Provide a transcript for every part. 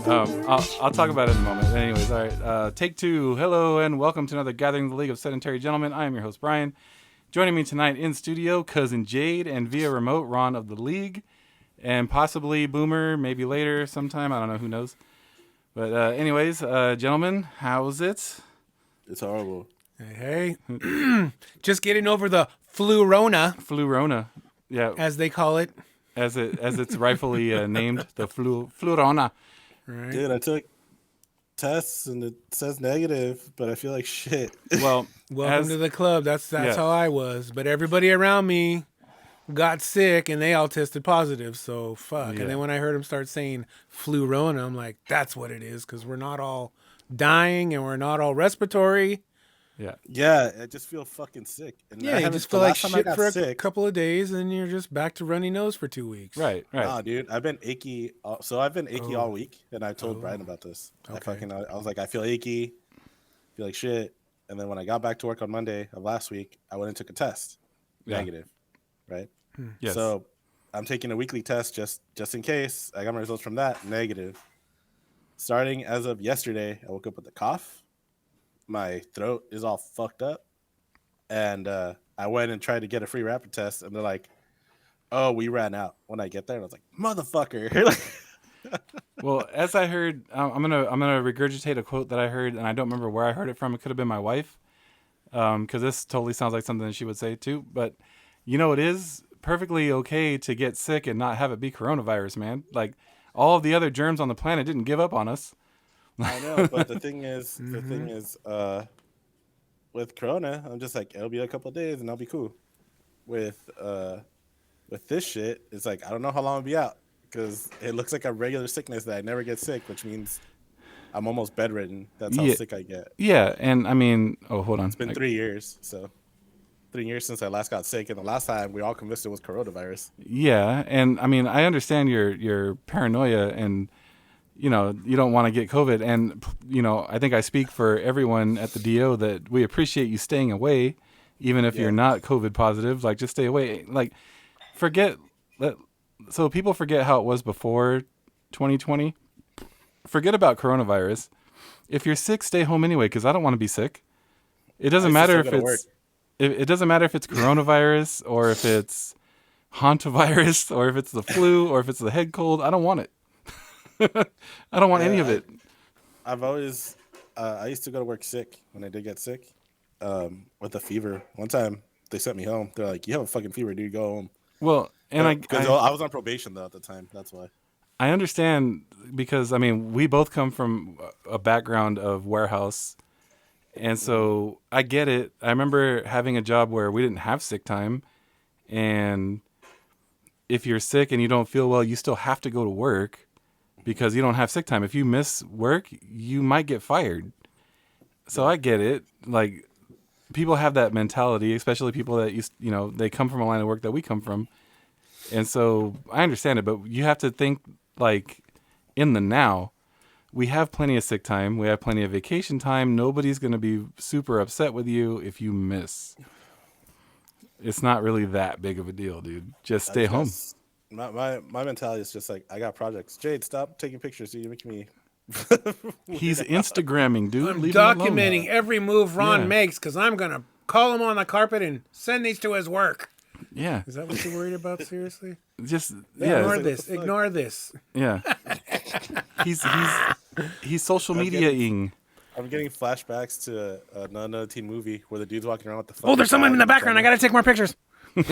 I'll talk about it in a moment. Anyways, all right. Take two. Hello and welcome to another gathering of the League of Sedentary Gentlemen. I am your host, Brian. Joining me tonight in studio, cousin Jade, and via remote, Ron of the League, and possibly Boomer, maybe later sometime. I don't know. Who knows? But anyways, gentlemen, how's it? It's horrible. Hey. Just getting over the Flu-rona. Yeah. As they call it. As it's rightfully named, the Flu-rona. Right. Dude, I took tests and it says negative, but I feel like shit. Well, welcome to the club. That's how I was. But everybody around me got sick and they all tested positive. So fuck. Yeah. And then when I heard them start saying flu-rona, I'm like, that's what it is, because we're not all dying and we're not all respiratory. Yeah, I just feel fucking sick. And Yeah, you just feel like shit for a couple of days and you're just back to runny nose for 2 weeks. Right. Nah, dude, I've been achy. So I've been achy all week, and I told Brian about this. Okay. I was like, I feel achy, feel like shit. And then when I got back to work on Monday of last week, I went and took a test. Negative, right? Yes. So I'm taking a weekly test just in case. I got my results from that, negative. Starting as of yesterday, I woke up with a cough. My throat is all fucked up. And I went and tried to get a free rapid test, and they're like, oh, we ran out when I get there. And I was like, motherfucker. Well, as I heard, I'm gonna regurgitate a quote that I heard, and I don't remember where I heard it from. It could have been my wife, because this totally sounds like something that she would say too. But it is perfectly okay to get sick and not have it be coronavirus, man. Like all of the other germs on the planet didn't give up on us. I know, but the thing is, with Corona, I'm just like, it'll be a couple of days and I'll be cool. With this shit, it's like, I don't know how long I'll be out, because it looks like a regular sickness that I never get sick, which means I'm almost bedridden. That's how sick I get. Yeah, and I mean, hold on. It's been 3 years, so 3 years since I last got sick, and the last time we all convinced it was coronavirus. Yeah, and I mean, I understand your paranoia, and you don't want to get COVID, and I think I speak for everyone at the DO that we appreciate you staying away, even if you're not COVID positive. Like, just stay away. Like, so people forget how it was before 2020. Forget about coronavirus. If you're sick, stay home anyway, because I don't want to be sick. It doesn't matter if it's it doesn't matter if it's coronavirus or if it's hantavirus or if it's the flu or if it's the head cold. I don't want it. I don't want any of it. I've always, I used to go to work sick when I did get sick, with a fever. One time they sent me home. They're like, "You have a fucking fever, dude. Go home." Well, and because I was on probation though at the time. That's why. I understand, because I mean, we both come from a background of warehouse, and so I get it. I remember having a job where we didn't have sick time, and if you're sick and you don't feel well, you still have to go to work, because you don't have sick time. If you miss work, you might get fired. So I get it. Like, people have that mentality, especially people that they come from a line of work that we come from. And so I understand it, but you have to think, like, in the now. We have plenty of sick time. We have plenty of vacation time. Nobody's going to be super upset with you if you miss. It's not really that big of a deal, dude. Just stay home. My mentality is just like, I got projects. Jade, stop taking pictures. You're making me. He's Instagramming, dude. I'm documenting every move Ron makes, because I'm going to call him on the carpet and send these to his work. Yeah. Is that what you're worried about? Seriously? Just Ignore this. Yeah. He's social media-ing. I'm getting flashbacks to another teen movie where the dude's walking around with the phone. Oh, there's someone in the background. I got to take more pictures.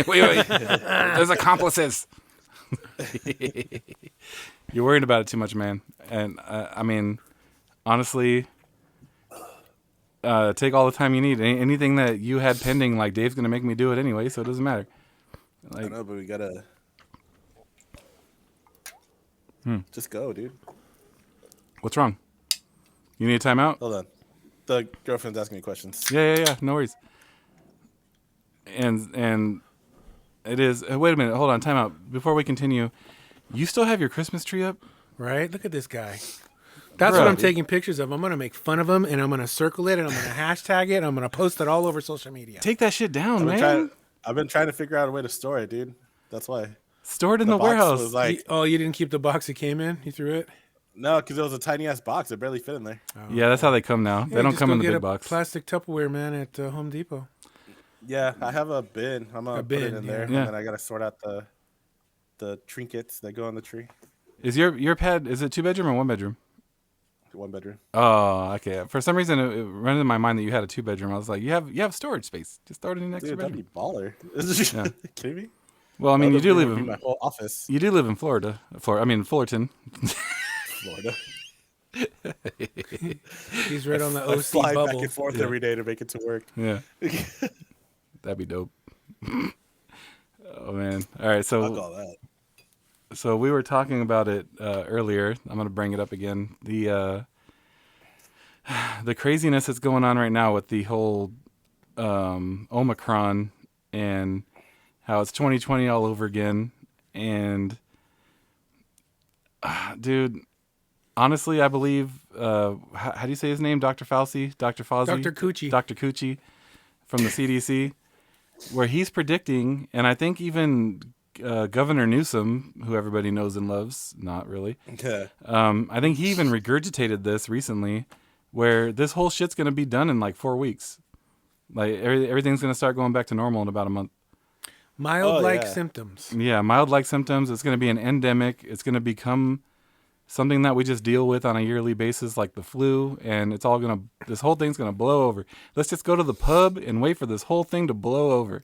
wait. There's accomplices. You're worried about it too much, man. And I mean, honestly, take all the time you need. Anything that you had pending, like, Dave's gonna make me do it anyway, so it doesn't matter. Like, I know, but we gotta just go, dude. What's wrong? You need a timeout? Hold on. The girlfriend's asking me questions. Yeah. No worries. And it is. Wait a minute. Hold on. Timeout. Before we continue, you still have your Christmas tree up? Right? Look at this guy. That's what I'm taking pictures of. I'm going to make fun of him, and I'm going to circle it, and I'm going to hashtag it, and I'm going to post it all over social media. Take that shit down, man. I've been trying to figure out a way to store it, dude. That's why. Store it in the warehouse. Was like, you didn't keep the box it came in? You threw it? No, because it was a tiny ass box. It barely fit in there. Oh. Yeah, that's how they come now. Yeah, They don't just come go in the get big a box. plastic Tupperware, man, at Home Depot. Yeah, I have a bin. I'm gonna A put it bin, in yeah. there, Yeah. and then I gotta sort out the trinkets that go on the tree. Is your pad, is it 2-bedroom or 1-bedroom? 1 bedroom. Oh, okay. For some reason, it ran into my mind that you had a 2-bedroom. I was like, you have storage space. Just throw it in an extra Dude, that'd bedroom. be baller. Yeah. Kidding me? Well, I mean, That you do would live be in my whole office. you do live in Florida. I mean, Fullerton. Florida. He's right on the I OC fly bubble. back and forth Yeah. every day to make it to work. Yeah, that'd be dope. Oh man! All right, Fuck all that. so we were talking about it earlier. I'm gonna bring it up again. The craziness that's going on right now with the whole Omicron and how it's 2020 all over again. And dude, honestly, I believe how do you say his name? Dr. Fauci, Dr. Fauci, Dr. Cucci. Dr. Cucci from the CDC, where he's predicting, and I think even Governor Newsom, who everybody knows and loves, not really. Yeah. I think he even regurgitated this recently, where this whole shit's going to be done in like 4 weeks. Like everything's going to start going back to normal in about a month. Mild-like yeah. symptoms. Yeah, mild-like symptoms. It's going to be an endemic. It's going to become something that we just deal with on a yearly basis, like the flu, and it's all going to. This whole thing's going to blow over. Let's just go to the pub and wait for this whole thing to blow over.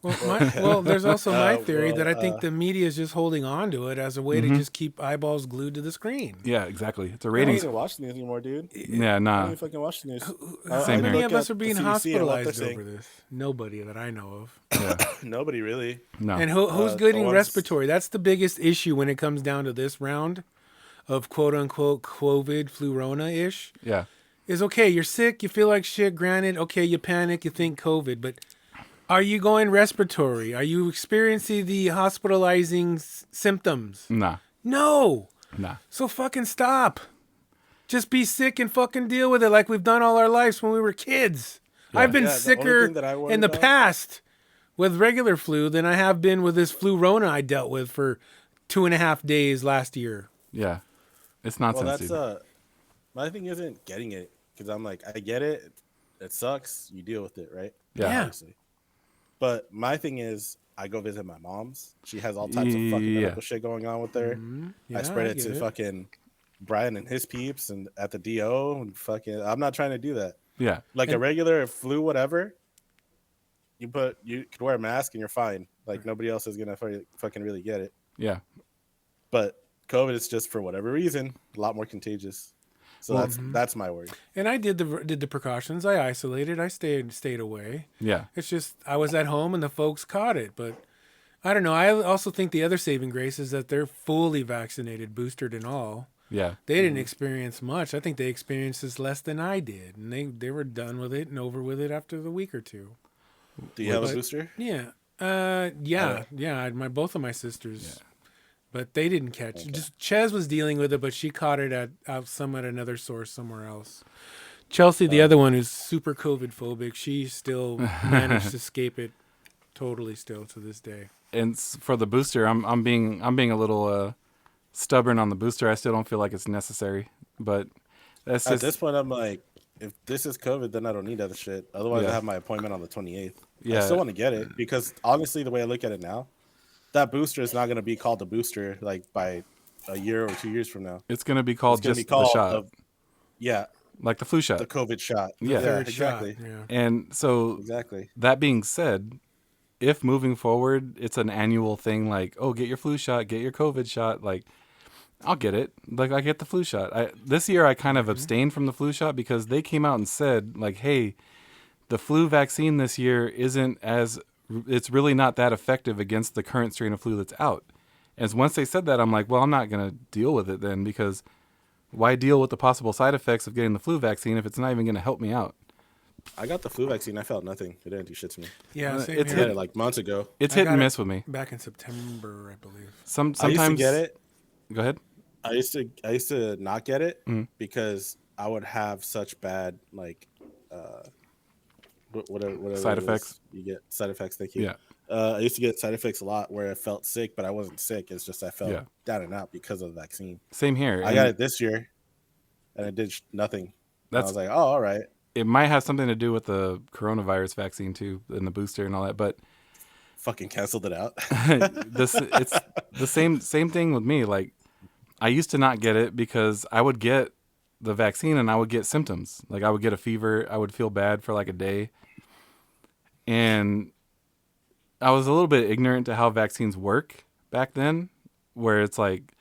Well, there's also my theory well, that I think the media is just holding on to it as a way to just keep eyeballs glued to the screen. Yeah, exactly. It's a I don't ratings. even watch the news anymore, dude. Yeah, I don't nah. even fucking watch the news. Same How here. many look of us at are being the CDC and what they're hospitalized saying. over this? Nobody that I know of. Yeah, Nobody really. no. And who's the getting ones- respiratory? That's the biggest issue when it comes down to this round of quote unquote COVID, flu-rona-ish. Yeah, Is okay, you're sick, you feel like shit, granted, okay, you panic, you think COVID, but are you going respiratory? Are you experiencing the hospitalizing symptoms? nah, No. nah. So fucking stop. Just be sick and fucking deal with it like we've done all our lives when we were kids. I've been Yeah, the only sicker thing that I worry in the about- past with regular flu than I have been with this flu-rona I dealt with for 2.5 days last year. Yeah, it's Well, nonsense. that's dude. my thing isn't getting it because I'm like, I get it. It sucks. You deal with it, right? Yeah. Obviously. But my thing is, I go visit my mom's. She has all types of fucking Yeah. medical shit going on with her. Yeah, I spread it get to fucking Brian and his peeps and at the DO and fucking. I'm not trying to do that. Yeah, Like a regular flu, whatever. You could wear a mask and you're fine. Like nobody else is gonna fucking really get it. yeah. But COVID is just for whatever reason a lot more contagious. So that's my worry. And I did the precautions. I isolated. I stayed away. Yeah. It's just I was at home and the folks caught it. But I don't know. I also think the other saving grace is that they're fully vaccinated, boosted and all. Yeah. They didn't experience much. I think they experienced this less than I did, and they were done with it and over with it after the week or two. Do you have a But- booster? Yeah, yeah. Both of my sisters, but they didn't catch. Okay. Just Ches was dealing with it, but she caught it at another source somewhere else. Chelsea, the other one, who's super COVID phobic, she still managed to escape it totally still to this day. And for the booster, I'm being a little stubborn on the booster. I still don't feel like it's necessary, but that's At just this point, I'm like, if this is COVID, then I don't need other shit. Otherwise, Yeah. I have my appointment on the 28th. Yeah. I still want to get it because honestly, the way I look at it now, that booster is not going to be called a booster like by a year or 2 years from now. it's going to be called It's going to just be called the shot, yeah, like the flu shot. the COVID shot. Yeah. Third exactly. shot, yeah. And so Exactly. that being said, if moving forward it's an annual thing, like, oh, get your flu shot, get your COVID shot, like, I'll get it. Like, I get the flu shot. This year I kind of abstained from the flu shot because they came out and said, like, hey, the flu vaccine this year it's really not that effective against the current strain of flu that's out. And once they said that, I'm like, well, I'm not going to deal with it then, because why deal with the possible side effects of getting the flu vaccine if it's not even going to help me out? I got the flu vaccine. I felt nothing. It didn't do shit to me. Yeah, same it's I here. had it like months ago. It's I hit got and it miss with me. Back in September, I believe. Sometimes I used to get it. Go ahead. I used to not get it Mhm. because I would have such bad like whatever Side it is effects? you get side effects. Thank you. Yeah. I used to get side effects a lot where I felt sick, but I wasn't sick. It's just I felt Yeah. down and out because of the vaccine. Same here. I got it this year, and it did nothing. And I was like, oh, all right. It might have something to do with the coronavirus vaccine too, and the booster and all that. But Fucking canceled it out. it's the same thing with me. Like, I used to not get it because I would get the vaccine and I would get symptoms. Like, I would get a fever. I would feel bad for like a day. And I was a little bit ignorant to how vaccines work back then, where it's like,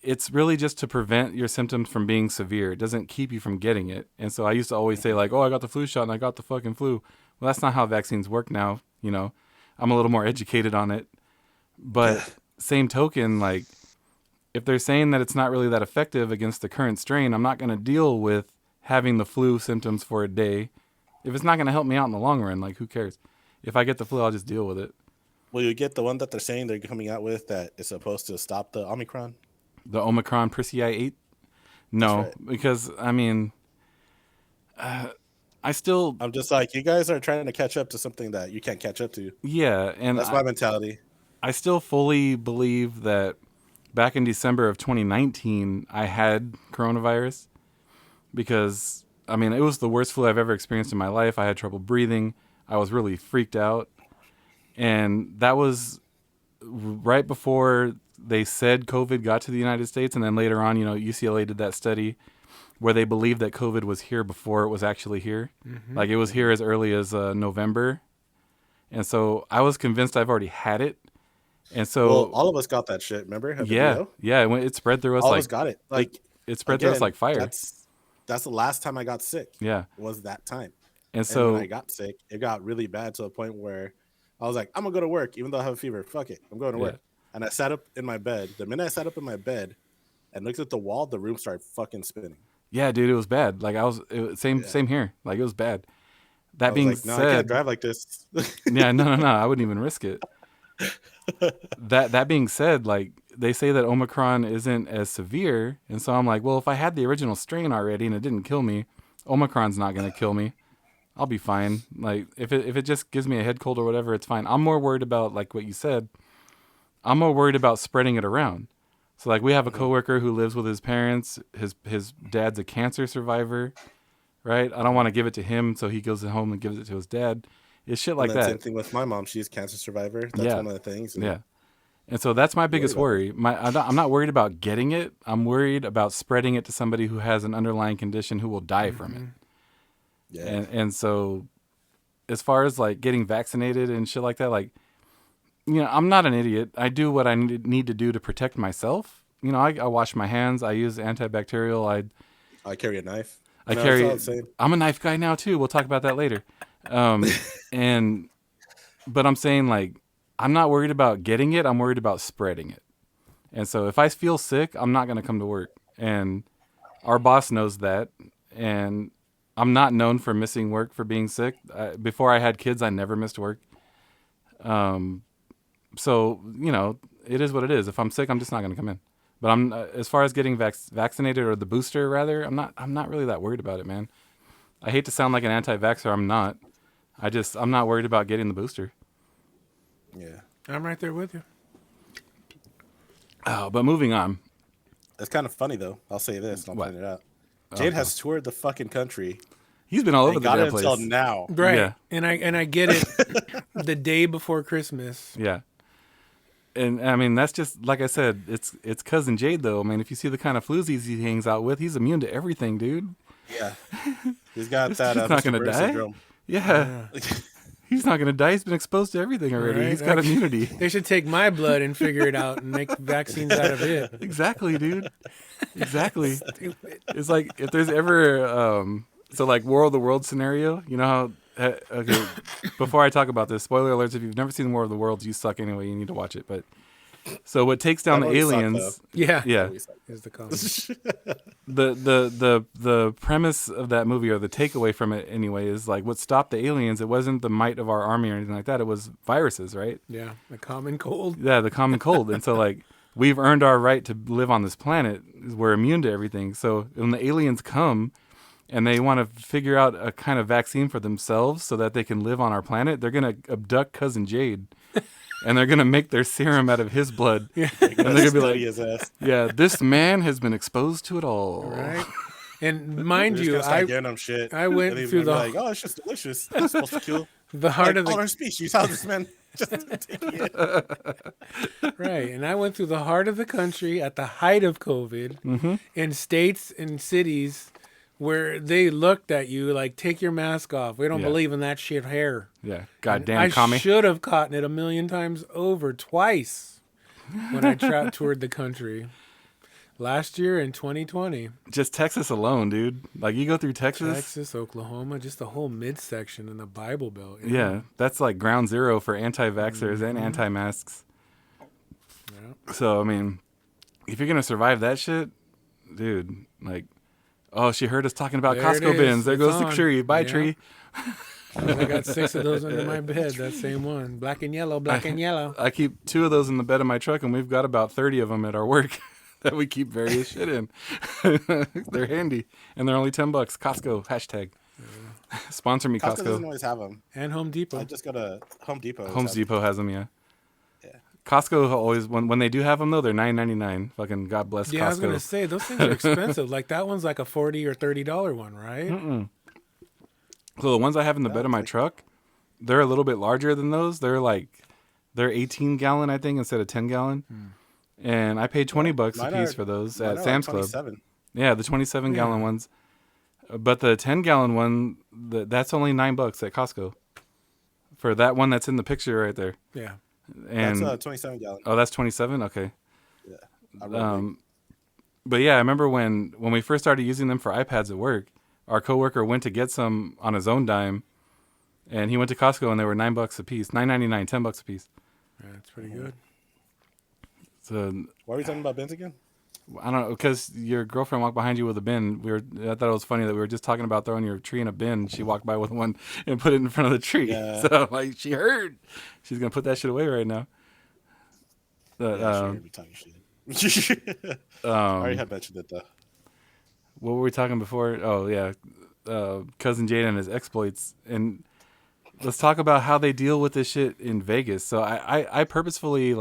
it's really just to prevent your symptoms from being severe. It doesn't keep you from getting it. And so I used to always say like, oh, I got the flu shot and I got the fucking flu. Well, that's not how vaccines work now. You know, I'm a little more educated on it. But same token, like, if they're saying that it's not really that effective against the current strain, I'm not going to deal with having the flu symptoms for a day. If it's not going to help me out in the long run, like, who cares? If I get the flu, I'll just deal with it. Will you get the one that they're saying they're coming out with that is supposed to stop the Omicron? The Omicron Persei 8? No, right. because, I mean, I'm just like, you guys are trying to catch up to something that you can't catch up to. yeah. And That's my mentality. I still fully believe that back in December of 2019, I had coronavirus because, I mean, it was the worst flu I've ever experienced in my life. I had trouble breathing. I was really freaked out. And that was right before they said COVID got to the United States. And then later on, UCLA did that study where they believed that COVID was here before it was actually here. Mm-hmm. Like, it was here as early as November. And so I was convinced I've already had it. And so, well, all of us got that shit. Remember? It spread through us. All of us got it. Like, it spread through us like fire. That's the last time I got sick. Yeah, was that time. And so when I got sick, it got really bad to a point where I was like, I'm gonna go to work, even though I have a fever. Fuck it, I'm going to work. And I sat up in my bed. The minute I sat up in my bed and looked at the wall, the room started fucking spinning. Yeah, dude, it was bad. Like, same here. Like, it was bad. That being said, no, I can't drive like this. Yeah, no, I wouldn't even risk it. That being said, like, they say that Omicron isn't as severe, and so I'm like, well, if I had the original strain already and it didn't kill me, Omicron's not gonna kill me. I'll be fine. Like, if it just gives me a head cold or whatever, it's fine. I'm more worried about, like what you said, I'm more worried about spreading it around. So, like, we have a coworker who lives with his parents. His dad's a cancer survivor, right? I don't want to give it to him, so he goes home and gives it to his dad. It's shit like that. Same thing with my mom. She's a cancer survivor. That's one of the things. Yeah. And so that's my biggest worry. I'm not worried about getting it. I'm worried about spreading it to somebody who has an underlying condition who will die from it. Yeah. And so as far as, like, getting vaccinated and shit like that, like, I'm not an idiot. I do what I need to do to protect myself. I wash my hands. I use antibacterial. I carry a knife. I'm a knife guy now too. We'll talk about that later. But I'm saying, like, I'm not worried about getting it. I'm worried about spreading it. And so if I feel sick, I'm not going to come to work. And our boss knows that. And I'm not known for missing work for being sick. Before I had kids, I never missed work. So, it is what it is. If I'm sick, I'm just not going to come in. But I'm as far as getting vaccinated, or the booster rather, I'm not really that worried about it, man. I hate to sound like an anti-vaxxer. I'm not. I'm not worried about getting the booster. Yeah. I'm right there with you. Oh, but moving on. It's kind of funny, though. I'll say this, and I'll point it out. Jade has toured the fucking country. He's been all over the damn place. Got it until now. Right. Yeah. And I get it the day before Christmas. Yeah. And, I mean, that's just, like I said, it's cousin Jade, though. I mean, if you see the kind of floozies he hangs out with, he's immune to everything, dude. Yeah. He's got that he's not going to die. Syndrome. Yeah. He's not going to die. He's been exposed to everything already. Right. He's got immunity. They should take my blood and figure it out and make vaccines out of it. Exactly, dude. Exactly. Stupid. It's like, if there's ever, so, like, War of the Worlds scenario, you know how, okay, before I talk about this, spoiler alerts, if you've never seen War of the Worlds, you suck anyway. You need to watch it. But so what takes down the aliens? Yeah. Is the the premise of that movie, or the takeaway from it anyway, is like, what stopped the aliens? It wasn't the might of our army or anything like that. It was viruses, right? Yeah, the common cold. Yeah, the common cold. And so, like, we've earned our right to live on this planet. We're immune to everything. So when the aliens come, and they want to figure out a kind of vaccine for themselves so that they can live on our planet, they're going to abduct cousin Jade. And they're going to make their serum out of his blood. Yeah. And they're going to be like, his ass. yeah, this man has been exposed to it all. Right. And mind They're you, just gonna start getting him shit. I went And he's through gonna the be like, oh, it's just delicious. It's supposed to kill the heart of all the our species. How this man just taking it. right, and I went through the heart of the country at the height of COVID in states and cities where they looked at you like, take your mask off. We don't Yeah. believe in that shit hair. Yeah, And goddamn I commie. should have caught it a million times over, twice, when I toured the country. Last year in 2020. Just Texas alone, dude. Like, you go through Texas. Texas, Oklahoma, just the whole midsection in the Bible Belt. Yeah, that's like ground zero for anti-vaxxers and anti-masks. Yeah. So, I mean, if you're going to survive that shit, dude, like, oh, she heard us talking about There it Costco is. bins. There It's goes the on. tree. Bye, Yeah. tree. I got 6 of those under my bed, that same one. Black and yellow, black and yellow. I keep 2 of those in the bed of my truck, and we've got about 30 of them at our work that we keep various shit in. They're handy, and they're only $10. Costco, hashtag. Sponsor me, Costco doesn't Costco. always have them. And Home Depot. I just go to Home Depot. Home Depot has them, yeah. Yeah. Costco always, when they do have them, though, they're $9.99. Fucking God bless Yeah, I was Costco. going to say, those things are expensive. Like, that one's like a $40 or $30 one, right? So the ones I have in the bed of my truck, they're a little bit larger than those. They're 18 gallon, I think, instead of 10 gallon. And I paid $20 a Mine piece are- for those Mine at are Sam's like Club. 27. Yeah, the 27 gallon ones. But the 10 gallon one, that's only $9 at Costco. For that one that's in the picture right there. Yeah. And That's 27 gallon. oh, that's 27. Okay. Yeah. I remember. But yeah, I remember when we first started using them for iPads at work, our coworker went to get some on his own dime, and he went to Costco and they were $9 a piece, $9.99, $10 a piece. Yeah, that's pretty good. So What were we talking about bins again? I don't know, because your girlfriend walked behind you with a bin. I thought it was funny that we were just talking about throwing your tree in a bin. She walked by with one and put it in front of the tree. Yeah. So like she heard, she's gonna put that shit away right now. But, Yeah, sure, be talking shit. I already had mentioned it though. what were we talking before? Oh yeah, cousin Jade and his exploits, and let's talk about how they deal with this shit in Vegas. So I purposefully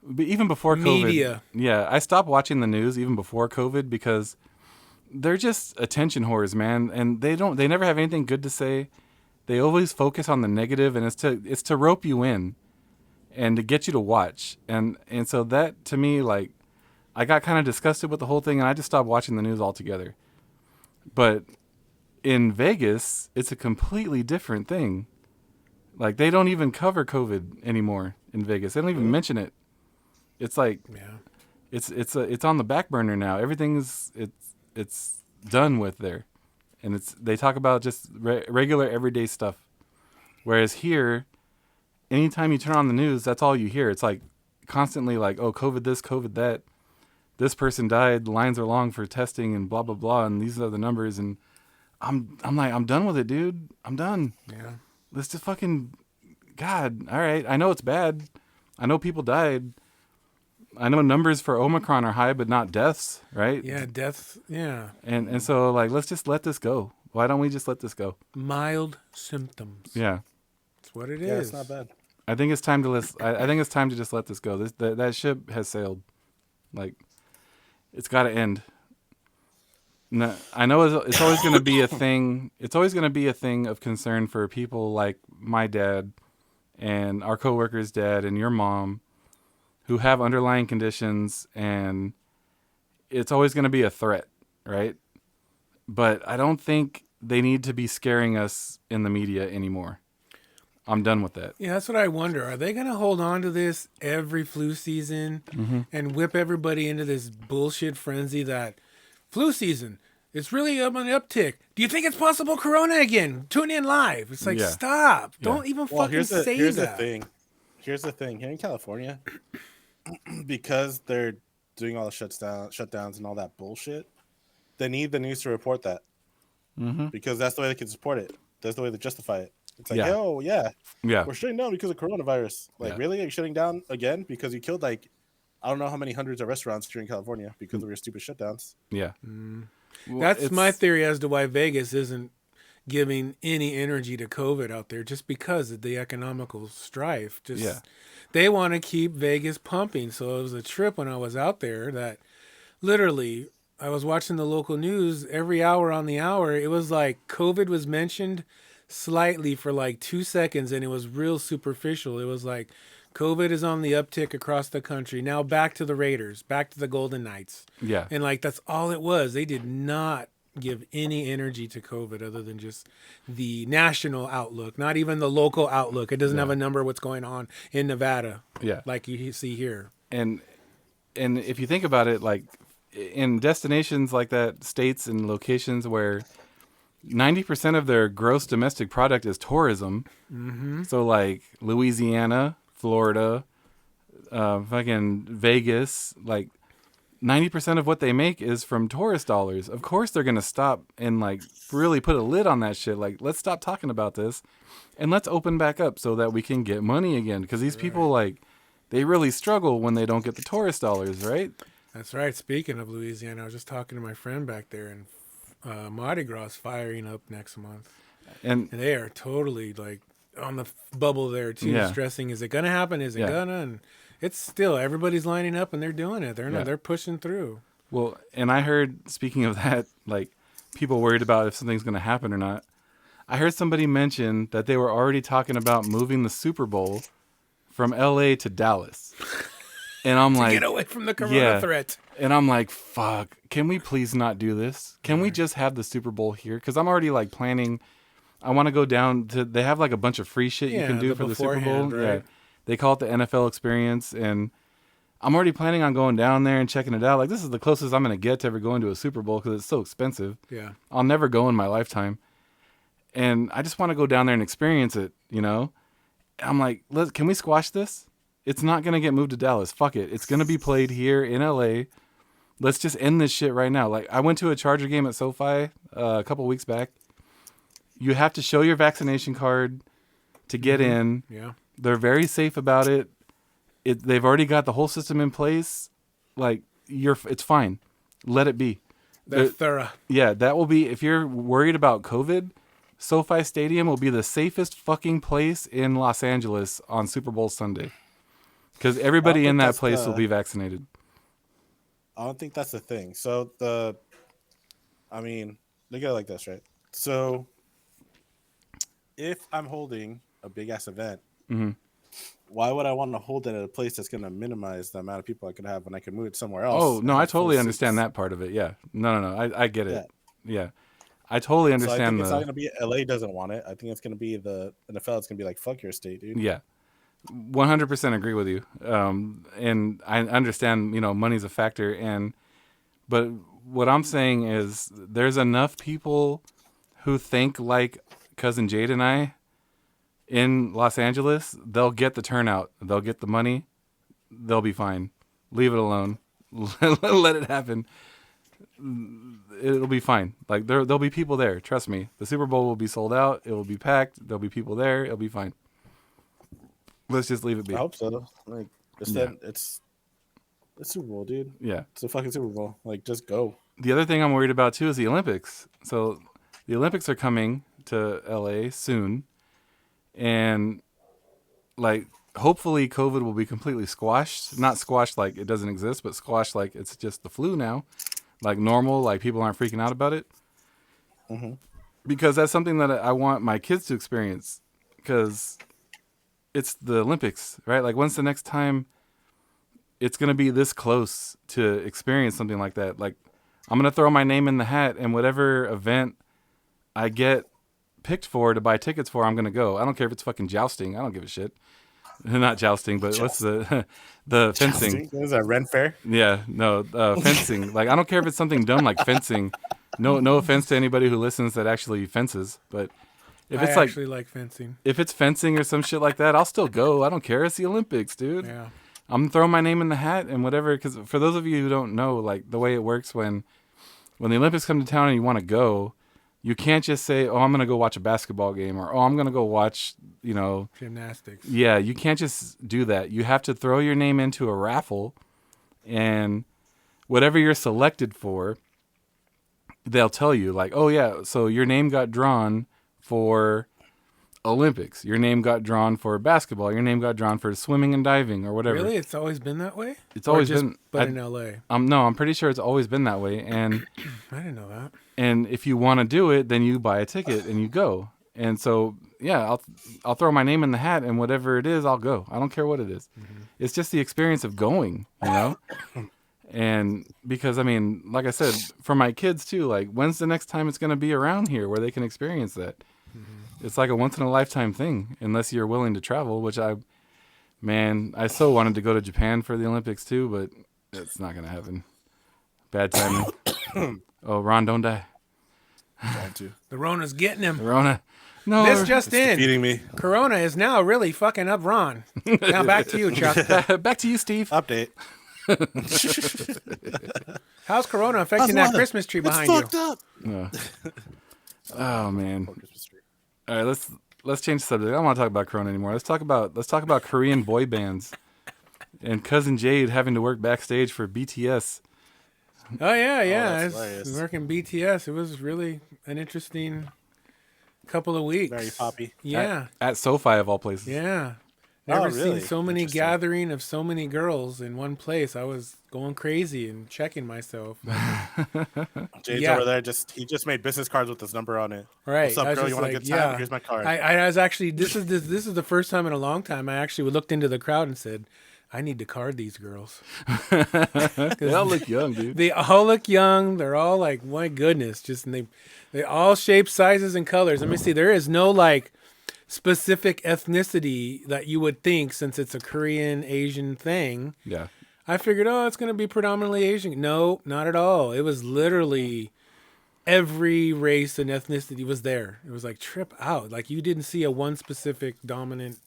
but even before COVID, Media. yeah, I stopped watching the news even before COVID because they're just attention whores, man, and they never have anything good to say. They always focus on the negative, and it's to rope you in and to get you to watch, and so that to me, like, I got kind of disgusted with the whole thing, and I just stopped watching the news altogether. But in Vegas, it's a completely different thing. Like, they don't even cover COVID anymore in Vegas. They don't even mention it. It's like, Yeah. it's on the back burner now. Everything's it's done with there, and they talk about just regular everyday stuff. Whereas here, anytime you turn on the news, that's all you hear. It's like constantly like, oh, COVID this, COVID that. This person died. The lines are long for testing and blah blah blah, and these are the numbers. And I'm like, I'm done with it, dude. I'm done. Yeah. Let's just fucking, God. All right, I know it's bad. I know people died. I know numbers for Omicron are high, but not deaths, right? Yeah, deaths. Yeah. And so, like, let's just let this go. Why don't we just let this go? Mild symptoms. Yeah. That's what it is. Yeah, it's not bad. I think it's time to I think it's time to just let this go. That ship has sailed. Like, it's got to end. No, I know it's always going to be a thing. It's always going to be a thing of concern for people like my dad and our coworker's dad and your mom, who have underlying conditions, and it's always going to be a threat, right? But I don't think they need to be scaring us in the media anymore. I'm done with that. Yeah, that's what I wonder. Are they going to hold on to this every flu season and whip everybody into this bullshit frenzy that flu season, it's really up on the uptick. Do you think it's possible Corona again? Tune in live. It's like, Yeah. stop. Yeah. Don't even Well, fucking here's say the that. thing. Here's the thing. Here in California, because they're doing all the shutdowns and all that bullshit, they need the news to report that. Because that's the way they can support it. That's the way they justify it. It's like, Yeah. oh, yeah, Yeah. we're shutting down because of coronavirus. Like, Yeah. really? Are you shutting down again? Because you killed, I don't know how many hundreds of restaurants here in California because of your stupid shutdowns. Yeah. That's It's- my theory as to why Vegas isn't giving any energy to COVID out there, just because of the economical strife. Just Yeah. they want to keep Vegas pumping. So it was a trip when I was out there that literally I was watching the local news every hour on the hour. It was like COVID was mentioned slightly for like 2 seconds, and it was real superficial. It was like COVID is on the uptick across the country. Now back to the Raiders, back to the Golden Knights. Yeah. And like that's all it was. They did not give any energy to COVID other than just the national outlook, not even the local outlook. It doesn't have a number what's going on in Nevada. Yeah. Like you see here. And if you think about it, like in destinations like that, states and locations where 90% of their gross domestic product is tourism. Mm-hmm. So like Louisiana, Florida, fucking Vegas, like 90% of what they make is from tourist dollars. Of course they're going to stop and like really put a lid on that shit. Like, let's stop talking about this and let's open back up so that we can get money again. Because these people, like, they really struggle when they don't get the tourist dollars, right? That's right. Speaking of Louisiana, I was just talking to my friend back there, and Mardi Gras is firing up next month. And And they are totally like on the bubble there too, Yeah. stressing, is it going to happen? Is it Yeah. gonna? And it's still, everybody's lining up and they're doing it. Yeah. They're pushing through. well, and I heard, speaking of that, like people worried about if something's going to happen or not. I heard somebody mention that they were already talking about moving the Super Bowl from LA to Dallas. And I'm like, Get away from the corona yeah. threat. And I'm like, fuck, can we please not do this? Can we just have the Super Bowl here? Because I'm already like planning. I want to go down to, they have like a bunch of free shit you Yeah, can do the for the Super Bowl. beforehand, right? Yeah. They call it the NFL experience. And I'm already planning on going down there and checking it out. Like, this is the closest I'm going to get to ever going to a Super Bowl because it's so expensive. Yeah. I'll never go in my lifetime. And I just want to go down there and experience it, you know? I'm like, can we squash this? It's not going to get moved to Dallas. Fuck it. It's going to be played here in LA. Let's just end this shit right now. Like, I went to a Charger game at SoFi a couple weeks back. You have to show your vaccination card to get in. Yeah. They're very safe about it. They've already got the whole system in place. Like, it's fine. Let it be. They're thorough. Yeah, that will be, if you're worried about COVID, SoFi Stadium will be the safest fucking place in Los Angeles on Super Bowl Sunday. Because everybody in that place will be vaccinated. I don't think that's the thing. So I mean, look at it like this, right? So if I'm holding a big ass event, Mm-hmm. why would I want to hold it at a place that's going to minimize the amount of people I could have when I could move it somewhere else? Oh, no, and I have full totally understand seats? that part of it. Yeah. No. I get it. Yeah. I totally So I understand think it's not going to be LA doesn't want it. I think it's going to be the NFL. It's going to be like, fuck your state, dude. Yeah. 100% agree with you. And I understand, money's a factor. But what I'm saying is there's enough people who think like cousin Jade and I in Los Angeles. They'll get the turnout. They'll get the money. They'll be fine. Leave it alone. Let it happen. It'll be fine. Like there'll be people there. Trust me. The Super Bowl will be sold out. It will be packed. There'll be people there. It'll be fine. Let's just leave it be. I hope so. Like, it's Super Bowl, dude. Yeah. It's a fucking Super Bowl. Like, just go. The other thing I'm worried about too is the Olympics. So the Olympics are coming to LA soon. And like hopefully COVID will be completely squashed. Not squashed like it doesn't exist, but squashed like it's just the flu now. Like normal, like people aren't freaking out about it. Mm-hmm. Because that's something that I want my kids to experience. Because it's the Olympics, right? Like when's the next time it's going to be this close to experience something like that? Like I'm going to throw my name in the hat and whatever event I get picked for to buy tickets for, I'm going to go. I don't care if it's fucking jousting. I don't give a shit. Not jousting, but what's the fencing? What is that, Ren Fair? Yeah, no, fencing. Like I don't care if it's something dumb like fencing. No offense to anybody who listens that actually fences, but if it's I actually like fencing. if it's fencing or some shit like that, I'll still go. I don't care. It's the Olympics, dude. Yeah. I'm throwing my name in the hat and whatever. Because for those of you who don't know, like the way it works when the Olympics come to town and you want to go, you can't just say, "Oh, I'm gonna go watch a basketball game," or "Oh, I'm gonna go watch," Gymnastics. Yeah, you can't just do that. You have to throw your name into a raffle, and whatever you're selected for, they'll tell you like, oh yeah, so your name got drawn for Olympics. Your name got drawn for basketball. Your name got drawn for swimming and diving or whatever. Really? It's always been that way? It's Or always just, been. But in LA. No, I'm pretty sure it's always been that way. And I didn't know that. and if you want to do it, then you buy a ticket and you go. And so yeah, I'll throw my name in the hat and whatever it is, I'll go. I don't care what it is. Mm-hmm. It's just the experience of going, you know. And because I mean, like I said, for my kids too, like when's the next time it's going to be around here where they can experience that? It's like a once in a lifetime thing, unless you're willing to travel, which I so wanted to go to Japan for the Olympics too, but it's not going to happen. Bad timing. Oh, Ron, don't die. Trying to. The Rona's getting him. Corona. No. This just in. Defeating me. Corona is now really fucking up Ron. Now back to you, Chuck. Back to you, Steve. Update. How's Corona affecting that Christmas tree behind you? Fucked up. No. Oh man. Christmas tree. All right, let's change the subject. I don't want to talk about Corona anymore. Let's talk about Korean boy bands and cousin Jade having to work backstage for BTS. Oh yeah, yeah. that's I was hilarious. working BTS. It was really an interesting couple of weeks. Very poppy. Yeah, At SoFi of all places. yeah. Oh, Never really? seen so many Interesting. gathering of so many girls in one place. I was going crazy and checking myself. Jade's Yeah. over there. He just made business cards with his number on it. Right. What's up, I was girl? You just want a like, good time? yeah. Here's my card. I was actually this is the first time in a long time I actually looked into the crowd and said, I need to card these girls. They all look young, dude. They all look young. They're all like, my goodness, just and they all shapes, sizes, and colors. Let me see. There is no like specific ethnicity that you would think since it's a Korean Asian thing. Yeah. I figured, oh, it's gonna be predominantly Asian. No, not at all. It was literally every race and ethnicity was there. It was like trip out. Like you didn't see a one specific dominant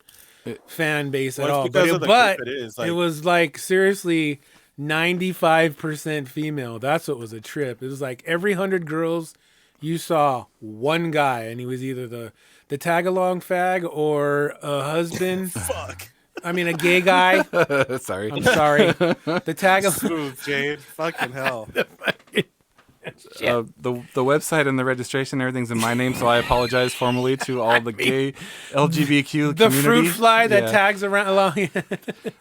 fan base at Well, all. it's because of the But group it is, it like- was like seriously 95% female. That's what was a trip. It was like every 100 girls you saw one guy, and he was either the tag along fag or a husband. Fuck. I mean, a gay guy. Sorry. I'm sorry. The tag along. Smooth, Jade. Fucking hell. The website and the registration, everything's in my name, so I apologize formally to all the gay LGBTQ The community. fruit fly that Yeah. tags around along.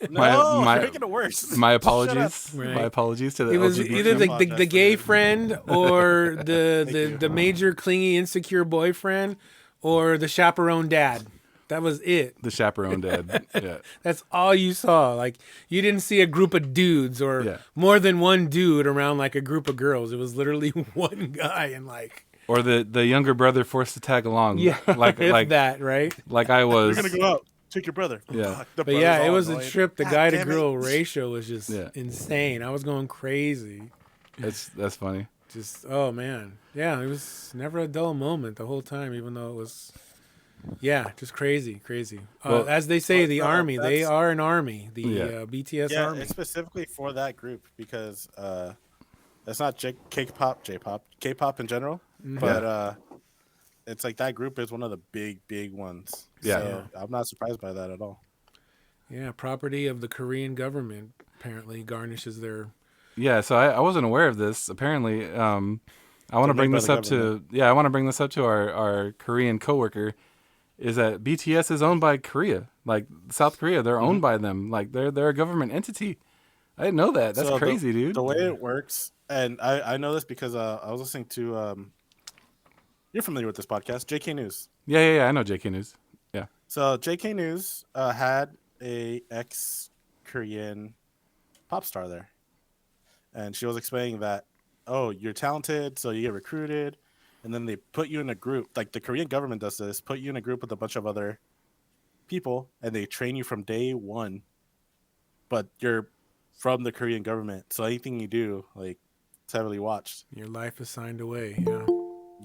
No, my- you're making it worse. My apologies. Right. My apologies to the It was LGBT. either the apologize gay for friend or the major clingy insecure boyfriend or the chaperone dad. That was it. The chaperone dad. Yeah. That's all you saw. Like you didn't see a group of dudes or Yeah. more than one dude around like a group of girls. It was literally one guy and like Or the younger brother forced to tag along. Like if like that, right? like I was. You're gonna go out. Take your brother. Yeah. Fuck, the But yeah, brother's it all was a annoyed. trip. The God guy to damn girl it. ratio was just Yeah. insane. I was going crazy. That's funny. Just oh man, yeah, it was never a dull moment the whole time, even though it was, yeah, just crazy. Well- As they say, the no, army, they that's- are an army, the Yeah. BTS Yeah, army. it's specifically for that group because it's not K-pop in general, Mm-hmm. but it's like that group is one of the big ones. Yeah. So I'm not surprised by that at all. Yeah, property of the Korean government apparently garnishes their. Yeah, so I wasn't aware of this. Apparently, I want to Donated bring by this the up to I want to bring this up to our Korean coworker. Is that BTS is owned by Korea, like South Korea? They're owned by them, like they're a government entity. I didn't know that. That's So crazy, dude. The way it works, and I know this because I was listening to. You're familiar with this podcast, JK News. Yeah. I know JK News. Yeah. So JK News had a ex-Korean pop star there, and she was explaining that, oh, you're talented, so you get recruited, and then they put you in a group. Like the Korean government does this, put you in a group with a bunch of other people, and they train you from day one. But you're from the Korean government, so anything you do, like, it's heavily watched. Your life is signed away. Yeah.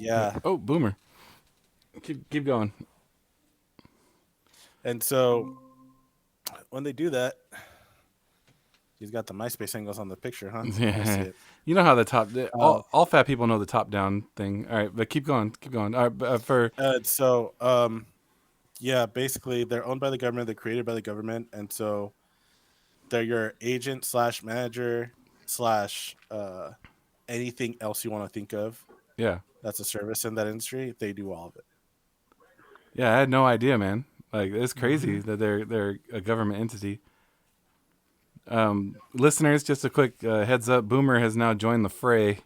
Yeah. Oh, boomer. Keep going. And so when they do that, he's got the MySpace angles on the picture, huh? I see Yeah. it. You know how the top all fat people know the top down thing. All right, but keep going. All right, but, Yeah, basically they're owned by the government, they're created by the government, and so they're your agent / manager / anything else you want to think of. Yeah. That's a service in that industry. They do all of it. Yeah, I had no idea, man. Like, it's crazy that they're a government entity. Listeners, just a quick heads up: Boomer has now joined the fray,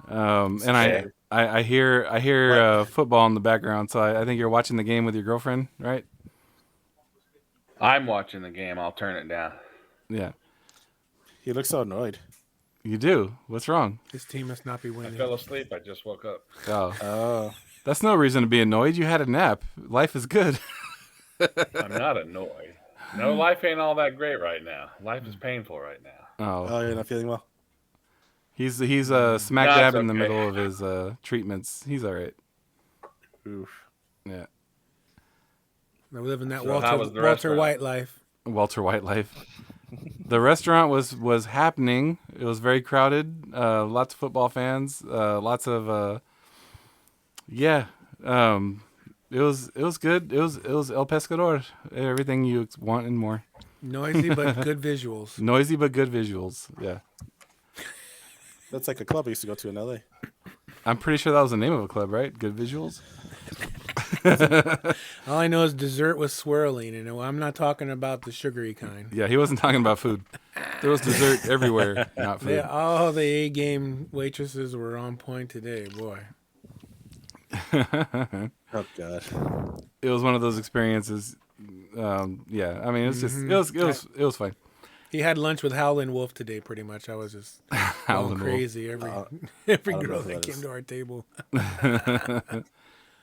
and Okay. I hear football in the background. So I think you're watching the game with your girlfriend, right? I'm watching the game. I'll turn it down. Yeah, He looks so annoyed. you do. What's wrong? This team must not be I winning. fell asleep. I just woke up. Oh, Oh, that's no reason to be annoyed. You had a nap. Life is good. I'm not annoyed. No, life ain't all that great right now. Life is painful right now. Oh, you're not feeling well. he's smack No, dab it's in the okay. middle of his treatments. He's all right. Oof. Yeah, They're living that So how was Walter the restaurant? White life. Walter White life. The restaurant was happening. It was very crowded. Lots of football fans. Lots of yeah. It was good. It was El Pescador. Everything you want and more. Noisy but good visuals. Noisy but good visuals. Yeah, That's like a club I used to go to in LA. I'm pretty sure that was the name of a club, right? Good visuals. All I know is dessert was swirling, and I'm not talking about the sugary kind. Yeah, he wasn't talking about food. There was dessert everywhere, not food. All the A-game waitresses were on point today, boy. Oh God. It was one of those experiences. Yeah, I mean, it's just it was fine. He had lunch with Howlin' Wolf today, pretty much. I was just Howlin' going Wolf. crazy every I don't know girl who that that came is. to our table.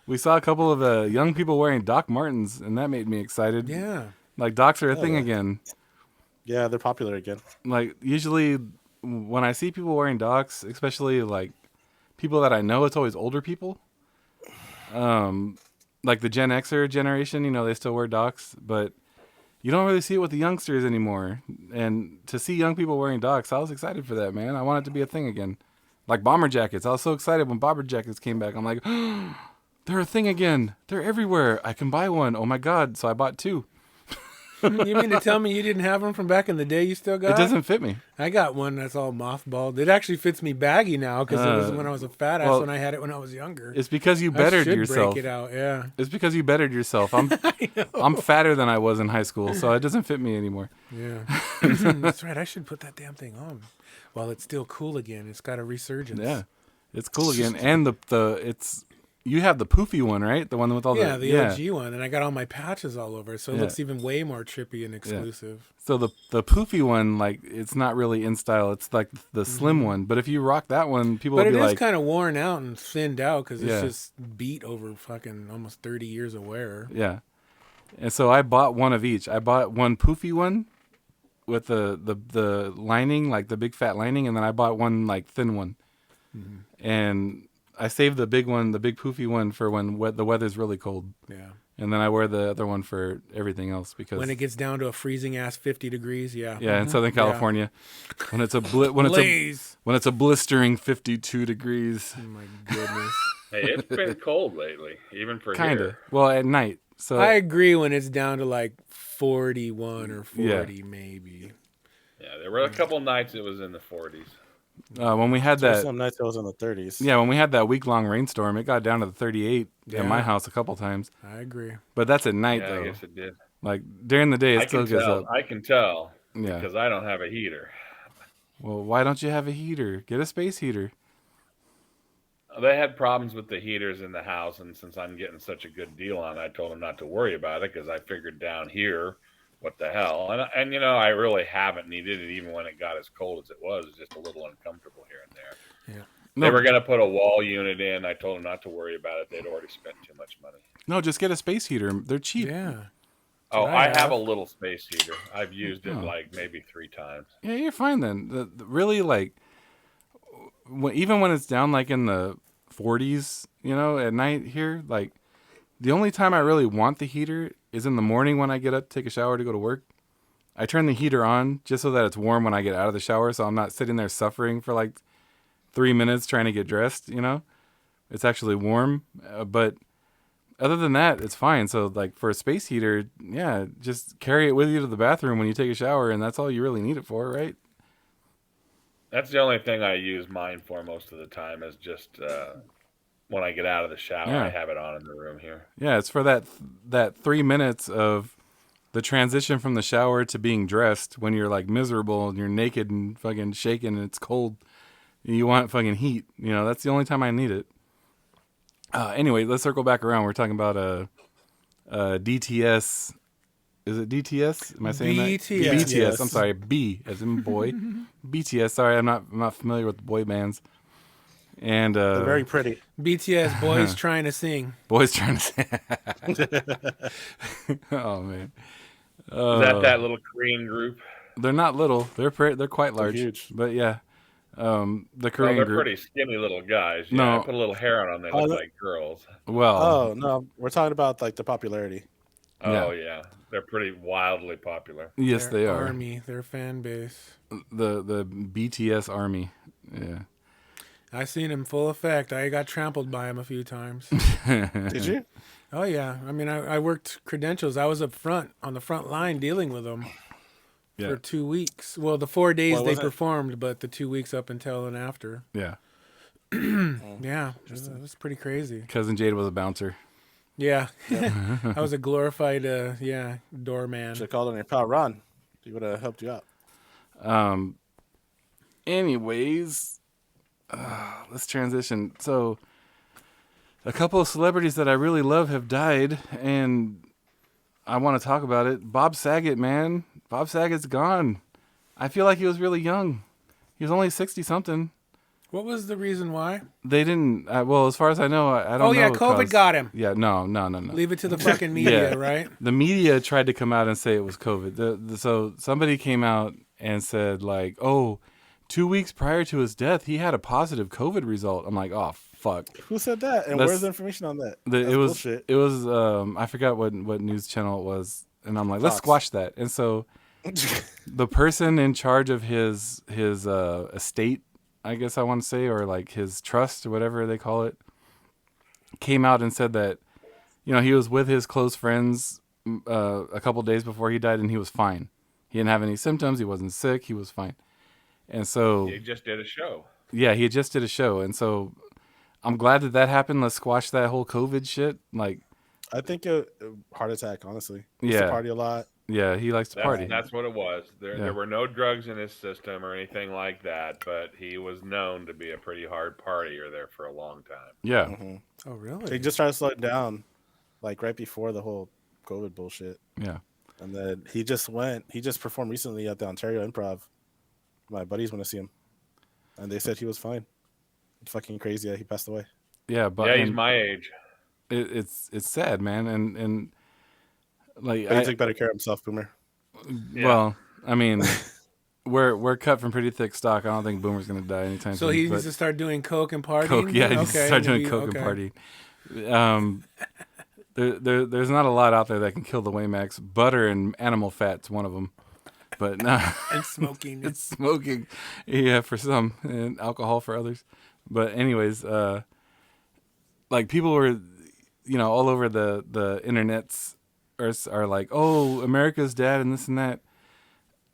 We saw a couple of young people wearing Doc Martens, and that made me excited. Yeah. Like Docs are a thing yeah. again. Yeah, they're popular again. Like usually when I see people wearing Docs, especially like people that I know, it's always older people. Like the Gen Xer generation, they still wear Docs, but you don't really see it with the youngsters anymore. And to see young people wearing Docs, I was excited for that, man. I want it to be a thing again. Like bomber jackets. I was so excited when bomber jackets came back. I'm like, oh, they're a thing again. They're everywhere. I can buy one. Oh my God. So I bought two. You mean to tell me you didn't have them from back in the day you still got? It doesn't fit me. I got one that's all mothballed. It actually fits me baggy now because it was when I was a fat ass when I had it when I was younger. It's because you I bettered should yourself. break it out, yeah. It's because you bettered yourself. I'm fatter than I was in high school, so it doesn't fit me anymore. Yeah. That's right. I should put that damn thing on while it's still cool again. It's got a resurgence. Yeah, it's cool again. And you have the poofy one, right? The one with all the OG one, and I got all my patches all over, so it Yeah. looks even way more trippy and exclusive. So the poofy one, like it's not really in style. It's like the slim one. But if you rock that one, people But will it be is like, kind of worn out and thinned out because Yeah. it's just beat over fucking almost 30 years of wear. yeah. And so I bought one of each. I bought one poofy one with the lining, like the big fat lining, and then I bought one like thin one. And I saved the big one, the big poofy one, for when the weather's really cold. Yeah. And then I wear the other one for everything else because When it gets down to a freezing ass 50 degrees, yeah. in Southern California, when it's a Blaze. when it's a blistering 52 degrees, Oh my goodness. Hey, it's been cold lately, even for kind of. here. Well, at night. So I agree when it's down to like 41 or 40 maybe. Yeah, there were a couple nights it was in the 40s. when we had There's that, some nights I was in the 30s. when we had that week-long rainstorm, it got down to the 38 Yeah. at my house a couple times. I agree. But that's at night Yeah, though. I guess it did. Like during the day, I it still can gets tell. up. I can tell Yeah. because I don't have a heater. Well, why don't you have a heater? Get a space heater. They had problems with the heaters in the house, and since I'm getting such a good deal on it, I told them not to worry about it because I figured down here, what the hell? And I really haven't needed it even when it got as cold as it was. It's just a little uncomfortable here and there. Yeah. No, They were going to put a wall unit in. I told them not to worry about it. They'd already spent too much money. no, just get a space heater. They're cheap. Yeah. Oh, I I have. have a little space heater. I've used it Oh. like maybe 3 times. Yeah, you're fine then. Really, like, even when it's down like in the 40s, at night here, like, the only time I really want the heater is in the morning when I get up, take a shower to go to work. I turn the heater on just so that it's warm when I get out of the shower, so I'm not sitting there suffering for like 3 minutes trying to get dressed. It's actually warm, but other than that, it's fine. So, like, for a space heater, yeah, just carry it with you to the bathroom when you take a shower, and that's all you really need it for, right? That's the only thing I use mine for most of the time is just when I get out of the shower. Yeah. I have it on in the room here. Yeah, it's for that 3 minutes of the transition from the shower to being dressed when you're like miserable and you're naked and fucking shaking and it's cold. And you want fucking heat. You know, that's the only time I need it. Anyway, let's circle back around. We're talking about DTS. Is it DTS? Am I saying BTS. that? BTS. I'm sorry. B as in boy. BTS. Sorry, I'm not familiar with boy bands. And They're very pretty. BTS, boys trying to sing. boys trying to say. Oh man. Is that little Korean group? They're not little. They're quite large. huge. But yeah, the Well, Korean they're group. pretty skinny little guys. Yeah, No. I put a little hair on them. They Oh, look no. like girls. Well, Oh no, we're talking about like the popularity. Oh yeah, they're pretty wildly popular. yes, Their they are. Army, their fan base. The BTS army. Yeah. I seen him full effect. I got trampled by him a few times. Did you? Oh yeah, I mean, I worked credentials. I was up front on the front line dealing with them Yeah. for 2 weeks. Well, the 4 days What they was it? performed, but the 2 weeks up until and after. Yeah. Yeah, it was pretty crazy. Cousin Jade was a bouncer. Yeah, I was a glorified, doorman. Should have called on your pal Ron. He would have helped you out. Anyways, let's transition. So, a couple of celebrities that I really love have died, and I want to talk about it. Bob Saget, man. Bob Saget's gone. I feel like he was really young. He was only 60-something. What was the reason why? They didn't, well, as far as I know, I don't know. Oh yeah, COVID got him. Yeah, no. Leave it to the fucking media, Yeah. right? The media tried to come out and say it was COVID. So somebody came out and said, like, oh, 2 weeks prior to his death, he had a positive COVID result. I'm like, oh, fuck. Who said that? And That's- where's the information on that? It was bullshit. it was I forgot what news channel it was, and I'm like, let's Fox. squash that. And so the person in charge of his estate, I guess I want to say, or like his trust or whatever they call it, came out and said that, you know, he was with his close friends a couple days before he died, and he was fine. He didn't have any symptoms. He wasn't sick. He was fine. And so They just did a show. yeah, he just did a show, and so I'm glad that happened. Let's squash that whole COVID shit. Like, I think a heart attack. Honestly, he used Yeah. to party a lot. yeah, he likes to party. That's what it was. Yeah. There were no drugs in his system or anything like that, but he was known to be a pretty hard partier there for a long time. Yeah, Mm-hmm. Oh He really? just started slowing down, like right before the whole COVID bullshit. yeah. And then he just performed recently at the Ontario Improv. My buddies want to see him, and they said he was fine. It's fucking crazy that he passed away. Yeah, but Yeah, he's and my age. it's sad, man, and like He took better care of himself, Boomer. Yeah. well, I mean, we're cut from pretty thick stock. I don't think Boomer's gonna die anytime So soon. he but needs to start doing coke and partying. coke, yeah, he needs to start doing coke and party. There's not a lot out there that can kill the Waymacks. Butter and animal fat's one of them, but no. and smoking. It's smoking, yeah, for some, and alcohol for others. But anyways, like people were, you know, all over the internets are like, oh, America's Dad and this and that.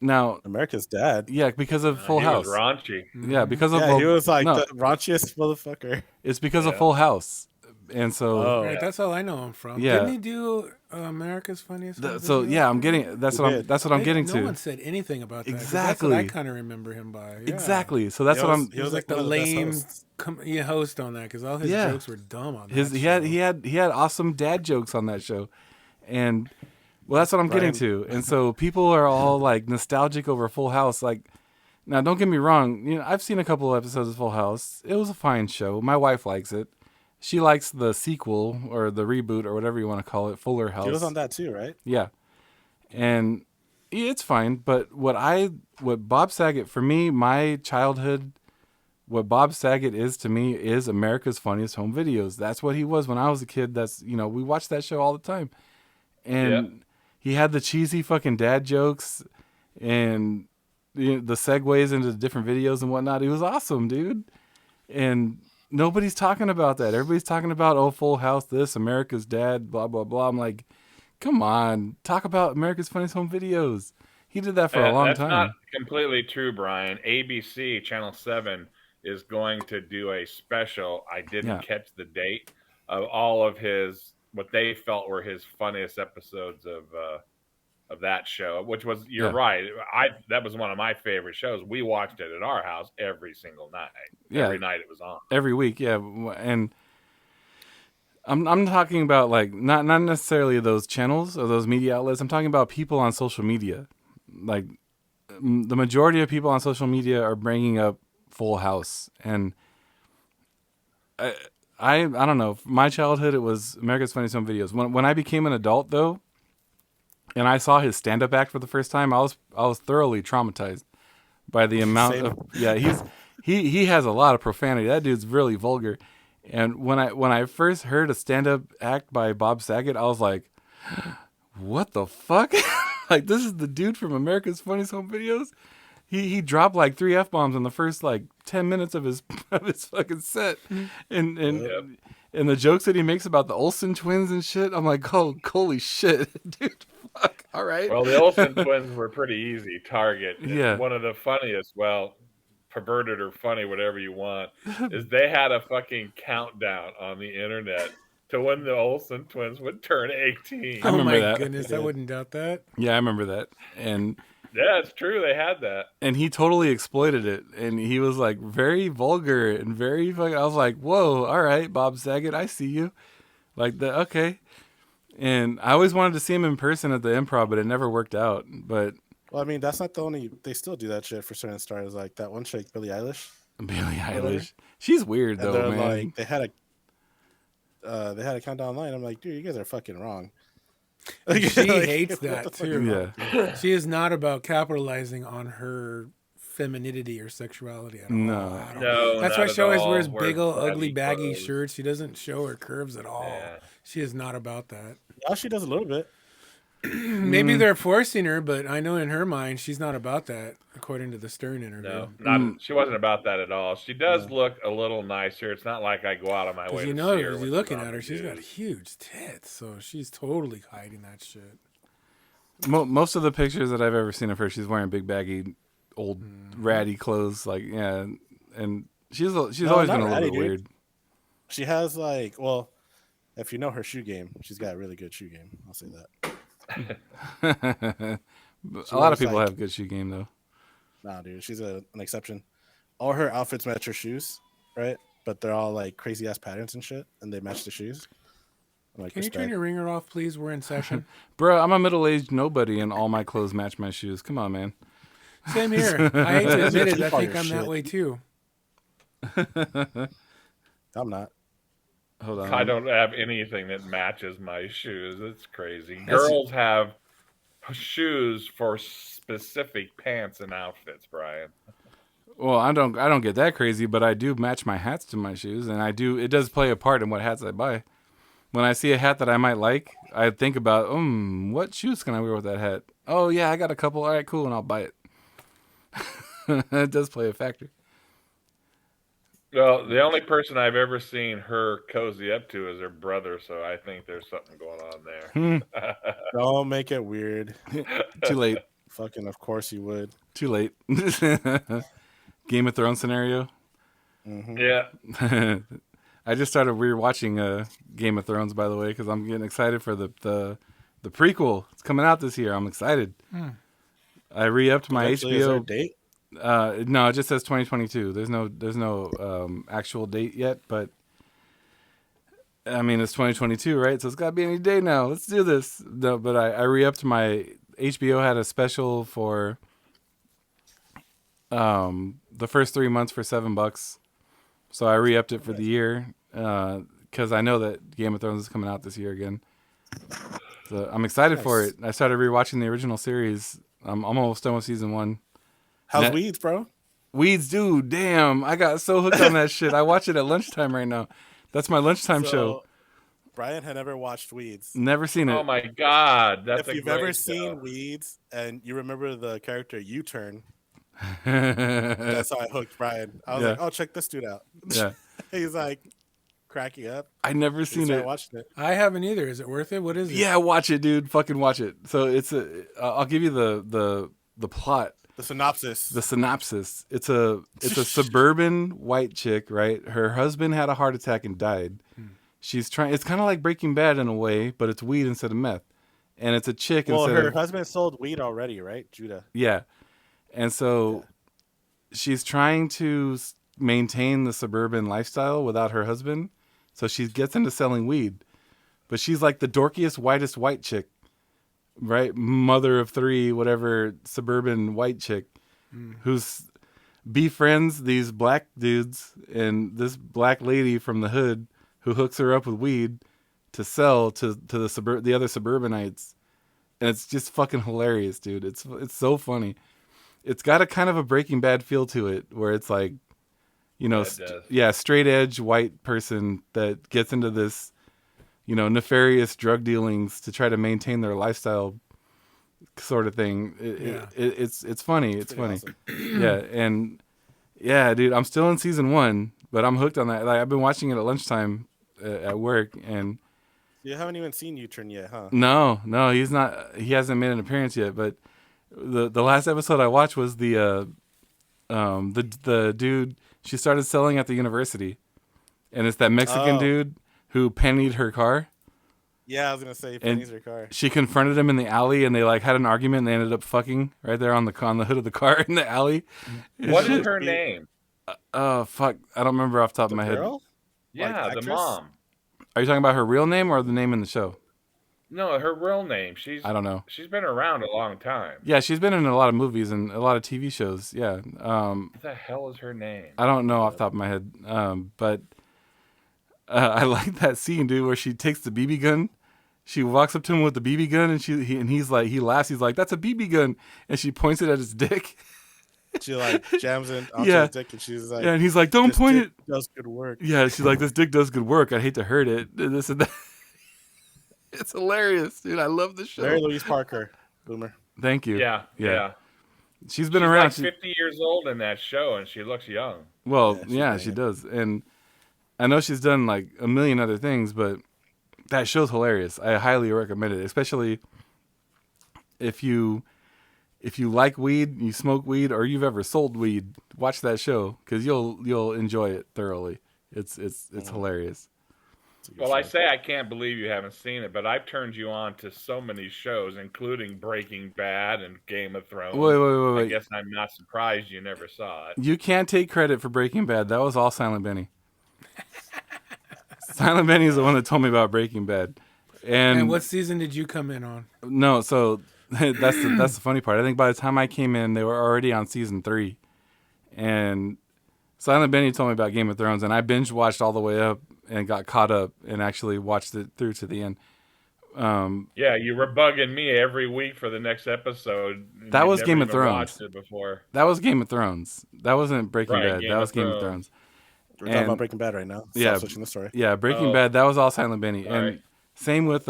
Now, America's dad. yeah, because of Full he House. was raunchy. Yeah, because of Yeah, he was like no, the raunchiest motherfucker. it's because of Yeah. Full House, and so Oh. Right, that's all I know him from. Yeah. Didn't he do America's Funniest Home so Video? yeah, I'm getting that's what He I'm did. that's what I'm getting No to. one said anything about that. 'cause Exactly. That's what I kind of remember him by. Yeah. Exactly. So that's He what was- I'm. He was like the one of best lame hosts. host on that because all his Yeah. jokes were dumb on that. He had awesome dad jokes on that show, and well, that's what I'm getting to. And so people are all like nostalgic over Full House. Like, now don't get me wrong, you know, I've seen a couple of episodes of Full House. It was a fine show. My wife likes it. She likes the sequel or the reboot or whatever you want to call it, Fuller House. He was on that too, right? Yeah, and yeah, it's fine. But what Bob Saget for me, my childhood. What Bob Saget is to me is America's Funniest Home Videos. That's what he was when I was a kid. That's, you know, we watched that show all the time. And he had the cheesy fucking dad jokes and the segues into different videos and whatnot. He was awesome, dude. And nobody's talking about that. Everybody's talking about, oh, Full House, this, America's Dad, blah, blah, blah. I'm like, come on, talk about America's Funniest Home Videos. He did that for a long That's time. not completely true, Brian. ABC Channel 7 is going to do a special. I didn't Yeah. catch the date of all of his what they felt were his funniest episodes of that show, which was you're Yeah. right. That was one of my favorite shows. We watched it at our house every single night. Yeah. Every night it was on. Every week, yeah. And I'm talking about like not necessarily those channels or those media outlets. I'm talking about people on social media. Like the majority of people on social media are bringing up Full House, and I don't know. My childhood, it was America's Funniest Home Videos. When I became an adult, though, and I saw his stand up act for the first time, I was thoroughly traumatized by the amount Same. of he has a lot of profanity. That dude's really vulgar. And when I first heard a stand up act by Bob Saget, I was like, what the fuck? Like, this is the dude from America's Funniest Home Videos? He dropped like 3 F-bombs in the first like 10 minutes of his fucking set. And the jokes that he makes about the Olsen twins and shit, I'm like, oh, holy shit, dude, fuck, all right. Well, the Olsen twins were pretty easy target. Yeah. One of the funniest, perverted or funny, whatever you want, is they had a fucking countdown on the internet to when the Olsen twins would turn 18. I Oh remember my that. goodness, I wouldn't doubt that. Yeah, I remember that. And Yeah, it's true. They had that. he totally exploited it. And he was like very vulgar and very fucking, I was like, whoa, all right, Bob Saget, I see you. Like that, okay. And I always wanted to see him in person at the Improv, but it never worked out. But Well, I mean, that's not the only. They still do that shit for certain stars, like that one chick, Billie Eilish. Billie Eilish, she's weird And though, they're man. like, they had a countdown line. I'm like, dude, you guys are fucking wrong. She Like, hates what the that fuck? too. Yeah. She is not about capitalizing on her femininity or sexuality at all. No. at all. No, That's not why at she always all. wears Wears big old ugly baggy baggy clothes. shirts. She doesn't show her curves at all. Yeah. She is not about that. Now she does a little bit. Maybe they're forcing her, but I know in her mind she's not about that, according to the Stern interview. No, not. She wasn't about that at all. She does look a little nicer. It's not like I go out of my way Because to you know, see her. as when you're looking she's on at her, the she's got news. huge tits, so she's totally hiding that shit. Most of the pictures that I've ever seen of her, she's wearing big baggy, old ratty clothes. Like, yeah, and she's always not been a little ratty, bit dude. weird. She has like, well, if you know her shoe game, she's got a really good shoe game. I'll say that. A lot of wears, people like- have good shoe game though. Nah, dude, she's an exception. All her outfits match her shoes, right? But they're all like crazy ass patterns and shit, and they match the shoes. I'm like, Can you turn respect. your ringer off, please? We're in session. Bro, I'm a middle-aged nobody, and all my clothes match my shoes. Come on, man. Same here. I hate to admit it. I Keep all think your I'm that shit. way too. I'm not. Hold on. I don't have anything that matches my shoes. It's crazy. Girls have shoes for specific pants and outfits, Brian. Well, I don't get that crazy, but I do match my hats to my shoes, and it does play a part in what hats I buy. When I see a hat that I might like, I think about, what shoes can I wear with that hat? Oh yeah, I got a couple. All right, cool, and I'll buy it. It does play a factor. Well, the only person I've ever seen her cozy up to is her brother, so I think there's something going on there. Don't make it weird. Too late. Fucking, of course you would. Too late. Game of Thrones scenario. Yeah. I just started rewatching Game of Thrones, by the way, because I'm getting excited for the prequel. It's coming out this year. I'm excited. I re-upped my Eventually, is there a HBO. date? No, it just says 2022. There's no actual date yet, but I mean it's 2022, right? So it's got to be any day now. Let's do this. No, but I re-upped my HBO had a special for the first 3 months for $7, so I re-upped it for the year because I know that Game of Thrones is coming out this year again. So I'm excited for Nice. it. I started rewatching the original series. I'm almost done with season 1. How's Net- Weeds, bro? Weeds, dude, damn. I got so hooked on that shit. I watch it at lunchtime right now. That's my lunchtime show. Brian had never watched Weeds. Never seen it. Oh my God, that's If a you've great ever show. seen Weeds and you remember the character U-Turn, that's how I hooked Brian. I was Yeah. like, oh, check this dude out. Yeah. He's like cracking up. I never He seen started it. watching it. I haven't either. Is it worth it? What is it? Yeah, watch it, dude. Fucking watch it. So it's I'll give you the the plot. The synopsis. The synopsis. It's a suburban white chick, right? Her husband had a heart attack and died. She's trying. It's kind of like Breaking Bad in a way, but it's weed instead of meth, and it's a chick. Well, instead her of, husband sold weed already, right, Judah? Yeah, and so she's trying to maintain the suburban lifestyle without her husband. So she gets into selling weed, but she's like the dorkiest, whitest white chick, right? Mother of three, whatever, suburban white chick, who's befriends these black dudes and this black lady from the hood who hooks her up with weed to sell to the other suburbanites, and it's just fucking hilarious, dude. It's so funny. It's got a kind of a Breaking Bad feel to it, where it's like, you know, straight edge white person that gets into this, you know, nefarious drug dealings to try to maintain their lifestyle, sort of thing. It's funny. It's funny. Awesome. Yeah, and yeah, dude, I'm still in season 1, but I'm hooked on that. Like, I've been watching it at lunchtime at work, and you haven't even seen U-Turn yet, huh? No, he's not. He hasn't made an appearance yet. But the last episode I watched was the dude she started selling at the university, and it's that Mexican dude who pennied her car. Yeah, I was gonna say pennies her car. She confronted him in the alley, and they like had an argument, and they ended up fucking right there on the hood of the car in the alley. What is her name? Oh fuck, I don't remember off the top of my girl? Head. Yeah, like the mom. Are you talking about her real name or the name in the show? No, her real name. I don't know. She's been around a long time. Yeah, she's been in a lot of movies and a lot of TV shows. Yeah. What the hell is her name? I don't know off the top of my head. But I like that scene, dude, where she takes the BB gun. She walks up to him with the BB gun, and he's like, he laughs. He's like, "That's a BB gun," and she points it at his dick. She like jams it onto his dick, and she's like, "Yeah," and he's like, "Don't point it." Does good work. Yeah, she's like, "This dick does good work. I'd hate to hurt it." This and that. It's hilarious, dude. I love the show. Mary Louise Parker, Boomer. Thank you. Yeah. She's been around. Like 50 years old in that show, and she looks young. Well, she does, and I know she's done like a million other things, but that show's hilarious. I highly recommend it, especially if you like weed, you smoke weed, or you've ever sold weed. Watch that show because you'll enjoy it thoroughly. It's hilarious. Well, I say I can't believe you haven't seen it, but I've turned you on to so many shows, including Breaking Bad and Game of Thrones. Wait. I guess I'm not surprised you never saw it. You can't take credit for Breaking Bad. That was all Silent Benny. Silent Benny is the one that told me about Breaking Bad. And what season did you come in on? No, so that's the funny part. I think by the time I came in, they were already on season 3. And Silent Benny told me about Game of Thrones, and I binge watched all the way up and got caught up and actually watched it through to the end. Yeah, you were bugging me every week for the next episode. That was Game of Thrones. Watched it before. That was Game of Thrones. That wasn't Breaking Bad. That was Game of Thrones. We're talking about Breaking Bad right now. Stop switching the story. Yeah, Breaking Bad. That was all Silent Benny. All and right. Same with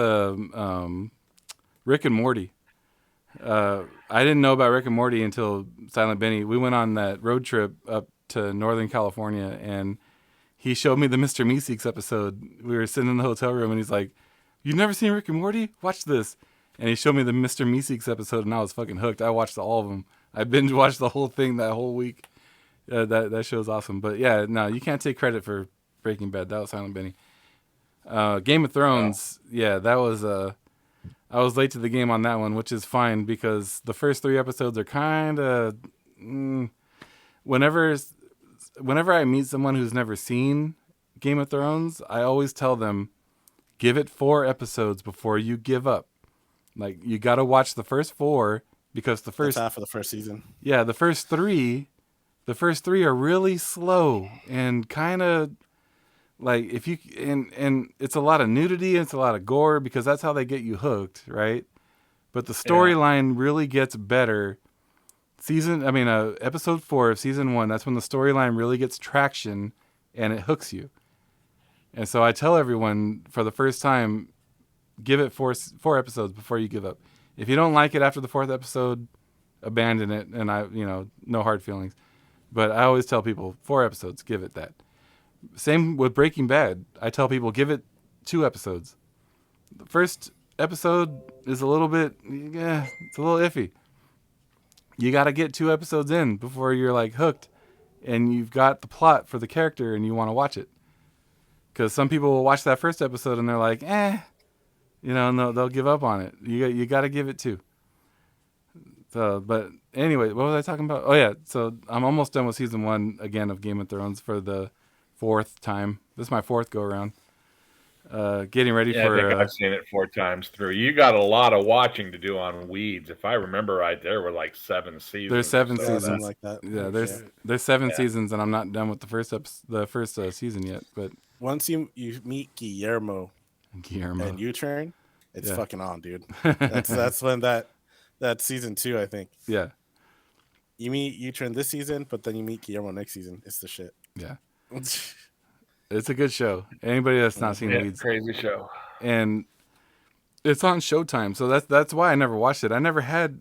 Rick and Morty. I didn't know about Rick and Morty until Silent Benny. We went on that road trip up to Northern California, and he showed me the Mr. Meeseeks episode. We were sitting in the hotel room, and he's like, "You've never seen Rick and Morty? Watch this." And he showed me the Mr. Meeseeks episode, and I was fucking hooked. I watched all of them. I binge watched the whole thing that whole week. That show's awesome. But yeah, no, you can't take credit for Breaking Bad. That was Silent Benny. Game of Thrones, that was I was late to the game on that one, which is fine because the first 3 episodes are kind of whenever I meet someone who's never seen Game of Thrones, I always tell them, give it 4 episodes before you give up. Like, you got to watch the first 4 because the first That's half of the first season. Yeah, the first 3 are really slow and kind of like if you and it's a lot of nudity and it's a lot of gore because that's how they get you hooked, right? But the storyline really gets better. Episode 4 of season 1, that's when the storyline really gets traction and it hooks you. And so I tell everyone for the first time, give it 4 episodes before you give up. If you don't like it after the 4th episode, abandon it. And no hard feelings. But I always tell people 4 episodes, give it that. Same with Breaking Bad. I tell people, give it 2 episodes. The first episode is a little bit, it's a little iffy. you got to get 2 episodes in before you're like hooked and you've got the plot for the character and you want to watch it. Because some people will watch that first episode and they're like, and they'll give up on it. You got to give it 2. So, but anyway, what was I talking about? Oh yeah, so I'm almost done with season 1 again of Game of Thrones for the 4th time. This is my 4th go around. Getting ready for. I think I've seen it 4 times through. You got a lot of watching to do on Weeds. If I remember right, there were like 7 seasons. There's 7 seasons. Something like that. Yeah, there's 7 seasons, and I'm not done with the first season yet. But once you meet Guillermo and U-turn, it's fucking on, dude. That's when that season 2, I think. Yeah. You meet U-turn this season, but then you meet Guillermo next season. It's the shit. Yeah. It's a good show. Anybody that's not seen Weeds, crazy show, and it's on Showtime, so that's why I never watched it. I never had,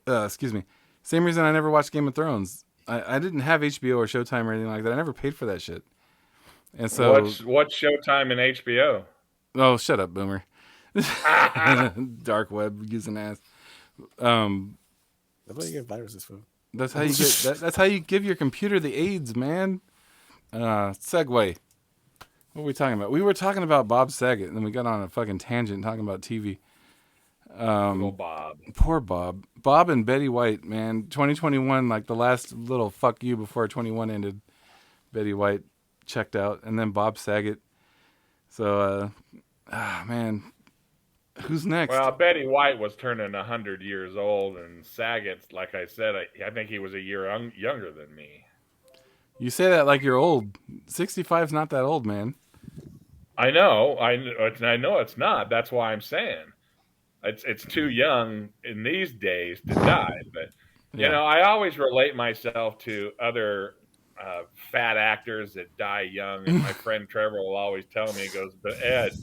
excuse me, same reason I never watched Game of Thrones. I didn't have HBO or Showtime or anything like that. I never paid for that shit. And so, what's Showtime and HBO? Oh, shut up, Boomer. Dark web using ass. That's why you get viruses from. That's how you get. That's how you give your computer the AIDS, man. Segue. What were we talking about? We were talking about Bob Saget, and then we got on a fucking tangent talking about TV. Little Bob. Poor Bob. Bob and Betty White, man. 2021, like the last little fuck you before 21 ended. Betty White checked out, and then Bob Saget. So, man, who's next? Well, Betty White was turning 100 years old, and Saget, like I said, I think he was a year younger than me. You say that like you're old. 65's not that old, man. I know it's not. That's why I'm saying it's too young in these days to die. But you know, I always relate myself to other fat actors that die young. And my friend Trevor will always tell me, he goes, "But Ed,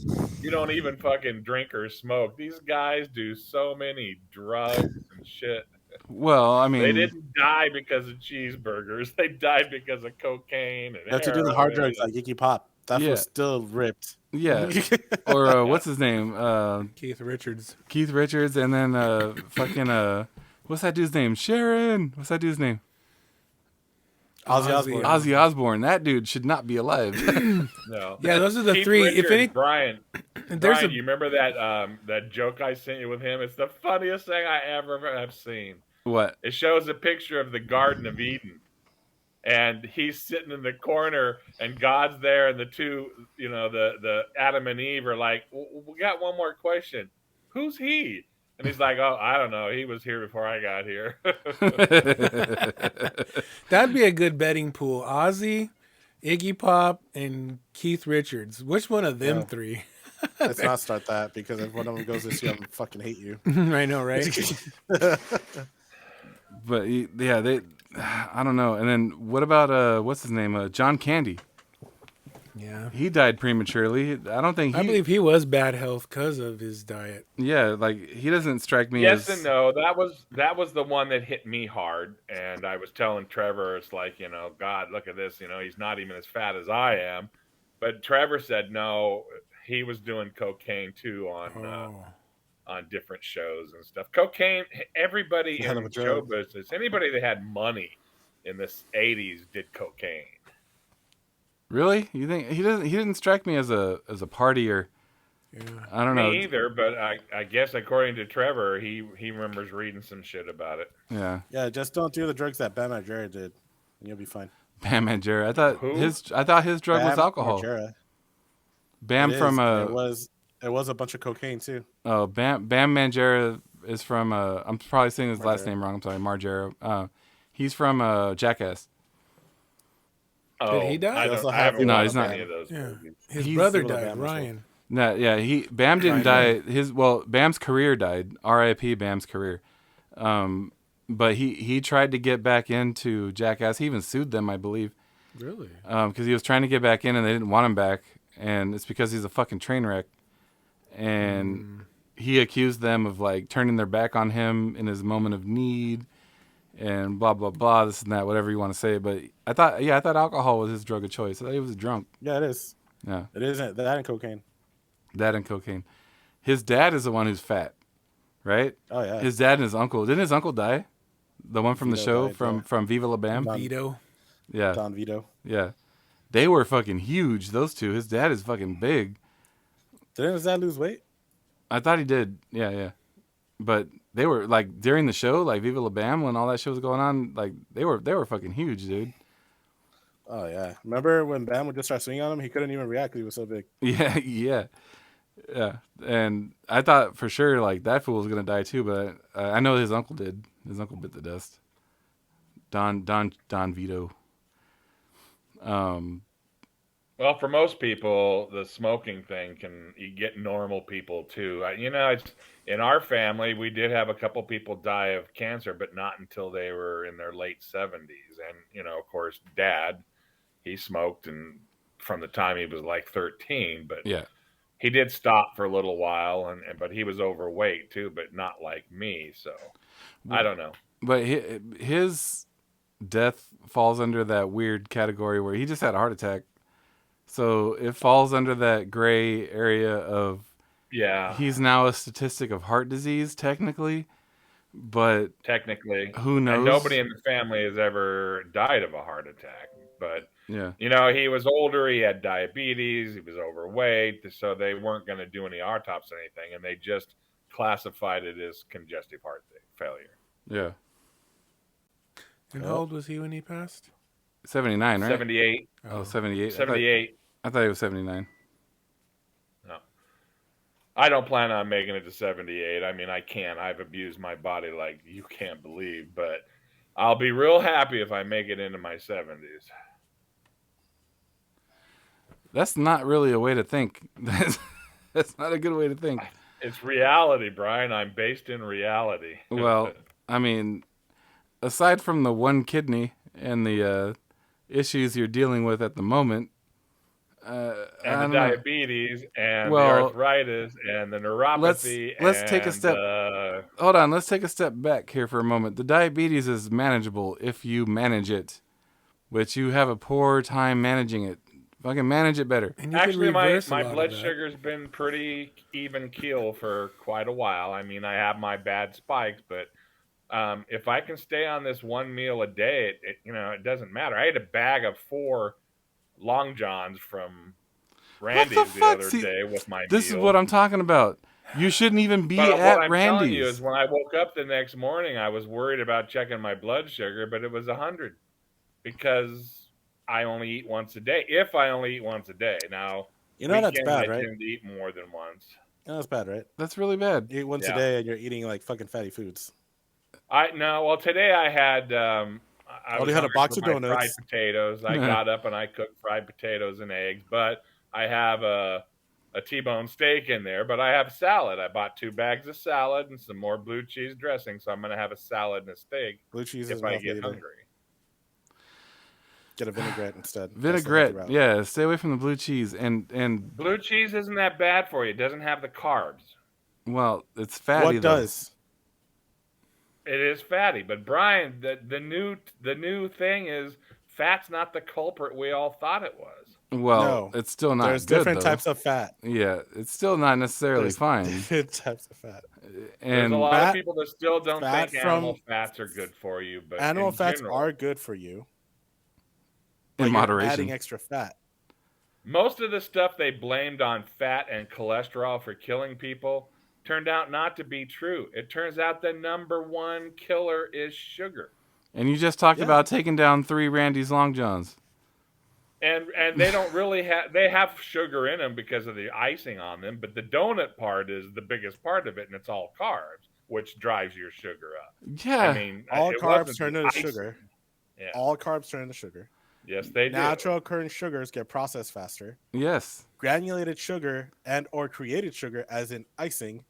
you don't even fucking drink or smoke. These guys do so many drugs and shit." Well, I mean, they didn't die because of cheeseburgers. They died because of cocaine and you have to do the hard drugs like Iggy Pop. That was still ripped. Yeah. Or what's his name? Keith Richards. Keith Richards, and then fucking what's that dude's name? Sharon. What's that dude's name? Ozzy Osbourne. Ozzy Osbourne. That dude should not be alive. No. Yeah, those are the Keith 3. Richards, If any, Brian, you remember that joke I sent you with him? It's the funniest thing I ever have seen. What? It shows a picture of the Garden of Eden, and he's sitting in the corner, and God's there, and the two, the Adam and Eve are like, "We got one more question. Who's he?" And he's like, "Oh, I don't know. He was here before I got here." That'd be a good betting pool. Ozzy, Iggy Pop, and Keith Richards. Which one of them 3? Let's not start that, because if one of them goes this year, I'm gonna fucking hate you. I know, right? But yeah, I don't know. And then what about what's his name? John Candy. Yeah, he died prematurely. I believe he was bad health because of his diet. Yeah, like he doesn't strike me yes as. And no. That was the one that hit me hard, and I was telling Trevor, it's like, God, look at this. He's not even as fat as I am. But Trevor said no. He was doing cocaine too on different shows and stuff. Cocaine. Everybody in show business, anybody that had money in the 80s did cocaine. Really? You think he didn't strike me as a partier? Yeah. I don't know. Me either, but I guess according to Trevor, he remembers reading some shit about it. Yeah. Yeah, just don't do the drugs that Bam Margera did, and you'll be fine. Bam Margera. I thought his drug was alcohol. Margera. Bam It was a bunch of cocaine too. Oh, Bam Margera is from I'm probably saying his last name wrong. I'm sorry, Margera. He's from Jackass. Did he die? No, he's not. Yeah. His brother died, Ryan. No, yeah, Bam didn't die. Bam's career died. R.I.P. Bam's career. But he tried to get back into Jackass. He even sued them, I believe. Really? Because he was trying to get back in and they didn't want him back, and it's because he's a fucking train wreck. And he accused them of like turning their back on him in his moment of need, and blah blah blah, this and that, whatever you want to say. But I thought alcohol was his drug of choice. I thought he was drunk. Yeah, it is. Yeah, it isn't that and cocaine. That and cocaine. His dad is the one who's fat, right? Oh yeah. His dad and his uncle. Didn't his uncle die? The one from the Vito show died, from Viva La Bam. Don- Vito. Yeah, Don Vito. yeah. They were fucking huge. Those two. His dad is fucking big. Didn't his dad lose weight? I thought he did. Yeah, yeah. But they were like during the show, like Viva La Bam, when all that shit was going on, like they were fucking huge, dude. Oh yeah. Remember when Bam would just start swinging on him? He couldn't even react. He was so big. Yeah, yeah, yeah. And I thought for sure like that fool was gonna die too, but I know his uncle did. His uncle bit the dust. Don Vito. Well, for most people, the smoking thing you get normal people too. It's in our family. We did have a couple people die of cancer, but not until they were in their late 70s. And of course, Dad, he smoked, and from the time he was like 13. But Yeah. he did stop for a little while, but he was overweight too, but not like me. So I don't know. But his death falls under that weird category where he just had a heart attack. So it falls under that gray area of he's now a statistic of heart disease technically, but technically who knows? And nobody in the family has ever died of a heart attack. But yeah, he was older, he had diabetes, he was overweight, so they weren't going to do any autopsy or anything, and they just classified it as congestive heart failure. Yeah. And how old was he when he passed? 79, right? 78. Oh, 78. 78. I thought he was 79. No. I don't plan on making it to 78. I mean, I can't. I've abused my body like you can't believe, but I'll be real happy if I make it into my 70s. That's not really a way to think. That's not a good way to think. It's reality, Brian. I'm based in reality. Well, I mean, aside from the one kidney and the issues you're dealing with at the moment, and the diabetes and the arthritis and the neuropathy. Let's take a step. Hold on. Let's take a step back here for a moment. The diabetes is manageable if you manage it, which you have a poor time managing it. Fucking manage it better. Actually, my blood sugar's been pretty even keel for quite a while. I mean, I have my bad spikes, but if I can stay on this one meal a day, it doesn't matter. I ate a bag of 4 Long Johns from Randy's the other day with my This meal. is what I'm talking about. You shouldn't even be but at what I'm Randy's. telling you is when I woke up the next morning, I was worried about checking my blood sugar, but it was 100 because I only eat once a day. If I only eat once a day. Now, that's bad, right? I tend to eat more than once. That's bad, right? That's really bad. You eat once a day and you're eating like fucking fatty foods. Well, today I had you had a box of donuts. Fried potatoes. I got up and I cooked fried potatoes and eggs, but I have a T-bone steak in there, but I have salad. I bought 2 bags of salad and some more blue cheese dressing, so I'm going to have a salad and a steak blue cheese if I get hungry. Get a vinaigrette instead. Vinaigrette, yeah. Stay away from the blue cheese and blue cheese isn't that bad for you. It doesn't have the carbs. Well, it's fatty. What does? It is fatty, but Brian, the new thing is fat's not the culprit we all thought it was. Well, no, it's still not. There's good, different though. types of fat. Yeah, it's still not necessarily fine. Different types of fat. And there's a lot of people that still don't think animal fats are good for you, but animal fats are good for you. In moderation. Adding extra fat. Most of the stuff they blamed on fat and cholesterol for killing people turned out not to be true. It turns out the number one killer is sugar. And you just talked about taking down 3 Randy's Long Johns. And they don't really they have sugar in them because of the icing on them, but the donut part is the biggest part of it, and it's all carbs, which drives your sugar up. Yeah. I mean, all carbs turn into sugar. Yeah. All carbs turn into sugar. Yes, they do. Natural occurring sugars get processed faster. Yes. Granulated sugar and or created sugar, as in icing,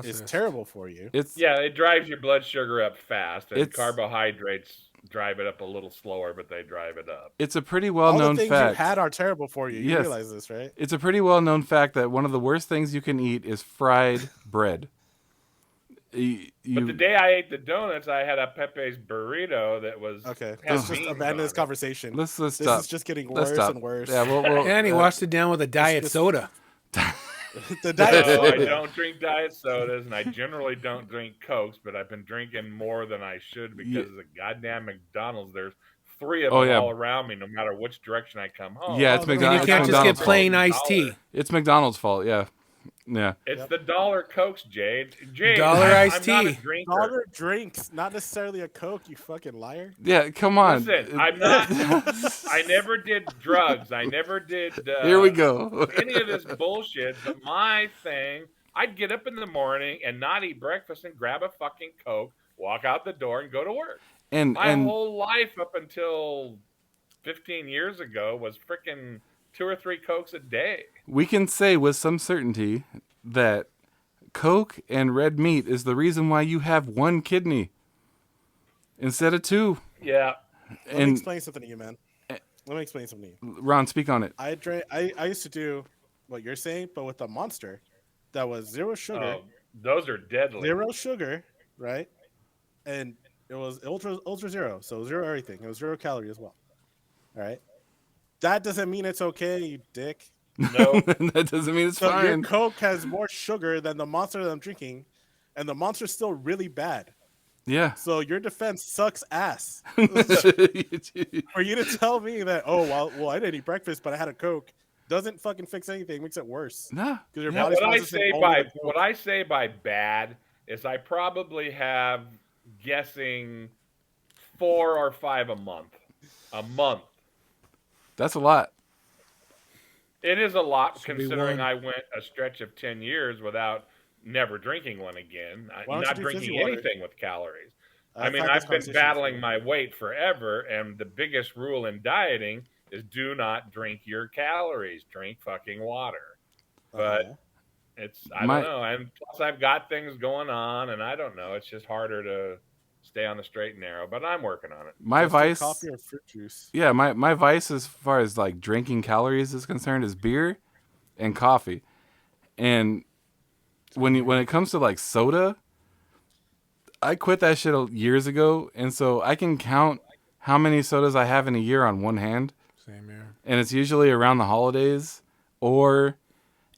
is terrible for you. It drives your blood sugar up fast, and carbohydrates drive it up a little slower, but they drive it up. It's a pretty well-known All the things fact. you had are terrible for you. You realize this, right? It's a pretty well-known fact that one of the worst things you can eat is fried bread. But the day I ate the donuts, I had a Pepe's burrito that was okay. Let's just abandon this conversation. Let's stop. This is just getting worse and worse. Yeah, and he washed it down with a diet soda. The diet No, I soda. don't drink diet sodas, and I generally don't drink Cokes, but I've been drinking more than I should because of the goddamn McDonald's. There's 3 of Oh them yeah, all around me, no matter which direction I come home. yeah. Oh, It's they don't And you have can't just get McDonald's fault. plain $1. iced tea. It's McDonald's fault. Yeah, yeah. It's Yep. the dollar Cokes, Jade. Jade, Dollar I'm iced not a tea. drinker. Dollar drinks, not necessarily a Coke, you fucking liar. Yeah, come on. Listen, I'm not. I never did drugs. I never did. Here we go. Any of this bullshit. But my thing, I'd get up in the morning and not eat breakfast and grab a fucking Coke, walk out the door, and go to work. and My and whole life up until 15 years ago was freaking 2 or 3 Cokes a day. we can say with some certainty that Coke and red meat is the reason why you have 1 kidney instead of 2. Yeah. Let me And explain something to you, man. Let me explain something to you. Ron, speak on it. I used to do what you're saying, but with a Monster that was zero sugar, Oh, those are deadly. zero sugar, right? And it was ultra zero, so zero everything. It was 0 calorie as well. All right. That doesn't mean it's okay, you dick. No. That doesn't mean it's So your fine. Coke has more sugar than the Monster that I'm drinking, and the Monster's still really bad. Yeah. So your defense sucks ass. For you to tell me that, oh well, I didn't eat breakfast, but I had a Coke, doesn't fucking fix anything. Makes it worse. Nah. Because your Yeah. body's What I processing say only by the Coke. what I say by bad is I probably have guessing 4 or 5 a month. A month. That's a lot. It is a lot Should be considering 1. I went a stretch of 10 years without never drinking one again. Why don't Not you do fizzy drinking water? anything with calories. I I've mean, had this I've been conversation battling before. my weight forever, and the biggest rule in dieting is do not drink your calories. Drink fucking water. But Okay. it's I My- don't know. And plus, I've got things going on, and I don't know. It's just harder to stay on the straight and narrow. But I'm working on it. My Just drink vice. coffee or fruit juice. Yeah, my vice as far as like drinking calories is concerned is beer and coffee. And when it comes to like soda, I quit that shit years ago, and so I can count how many sodas I have in a year on one hand, Same here. and it's usually around the holidays or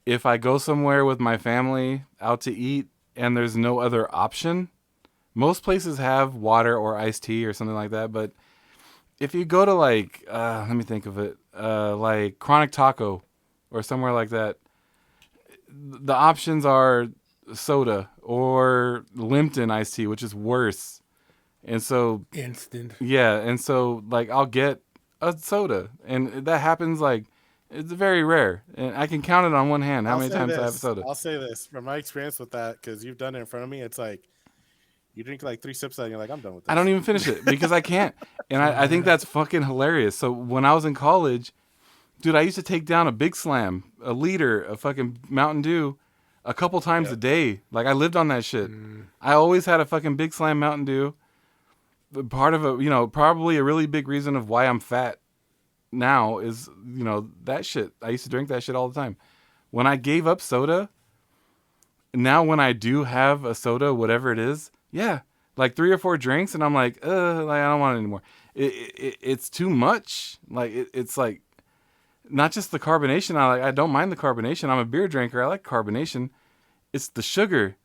if I go somewhere with my family out to eat and there's no other option. Most places have water or iced tea or something like that, but if you go to like let me think of it, like Chronic Taco or somewhere like that, the options are soda or Lipton iced tea, which is worse. And so Instant. yeah, and so like I'll get a soda, and that happens like it's very rare, and I can count it on one hand how I'll many say times I have this. soda. I'll say this from my experience with that, because you've done it in front of me. It's like you drink like 3 sips of it and you're like, I'm done with this. I don't even finish it because I can't, and I think that's fucking hilarious. So when I was in college, dude, I used to take down a Big Slam, a liter of fucking Mountain Dew, a couple times a day. Like I lived on that shit. I always had a fucking Big Slam Mountain Dew. Part of probably a really big reason of why I'm fat now is, that shit. I used to drink that shit all the time. When I gave up soda, now when I do have a soda, whatever it is, yeah, like 3 or 4 drinks, and I'm like, I don't want it anymore. It's too much. Like it's like not just the carbonation. I don't mind the carbonation. I'm a beer drinker. I like carbonation. It's the sugar.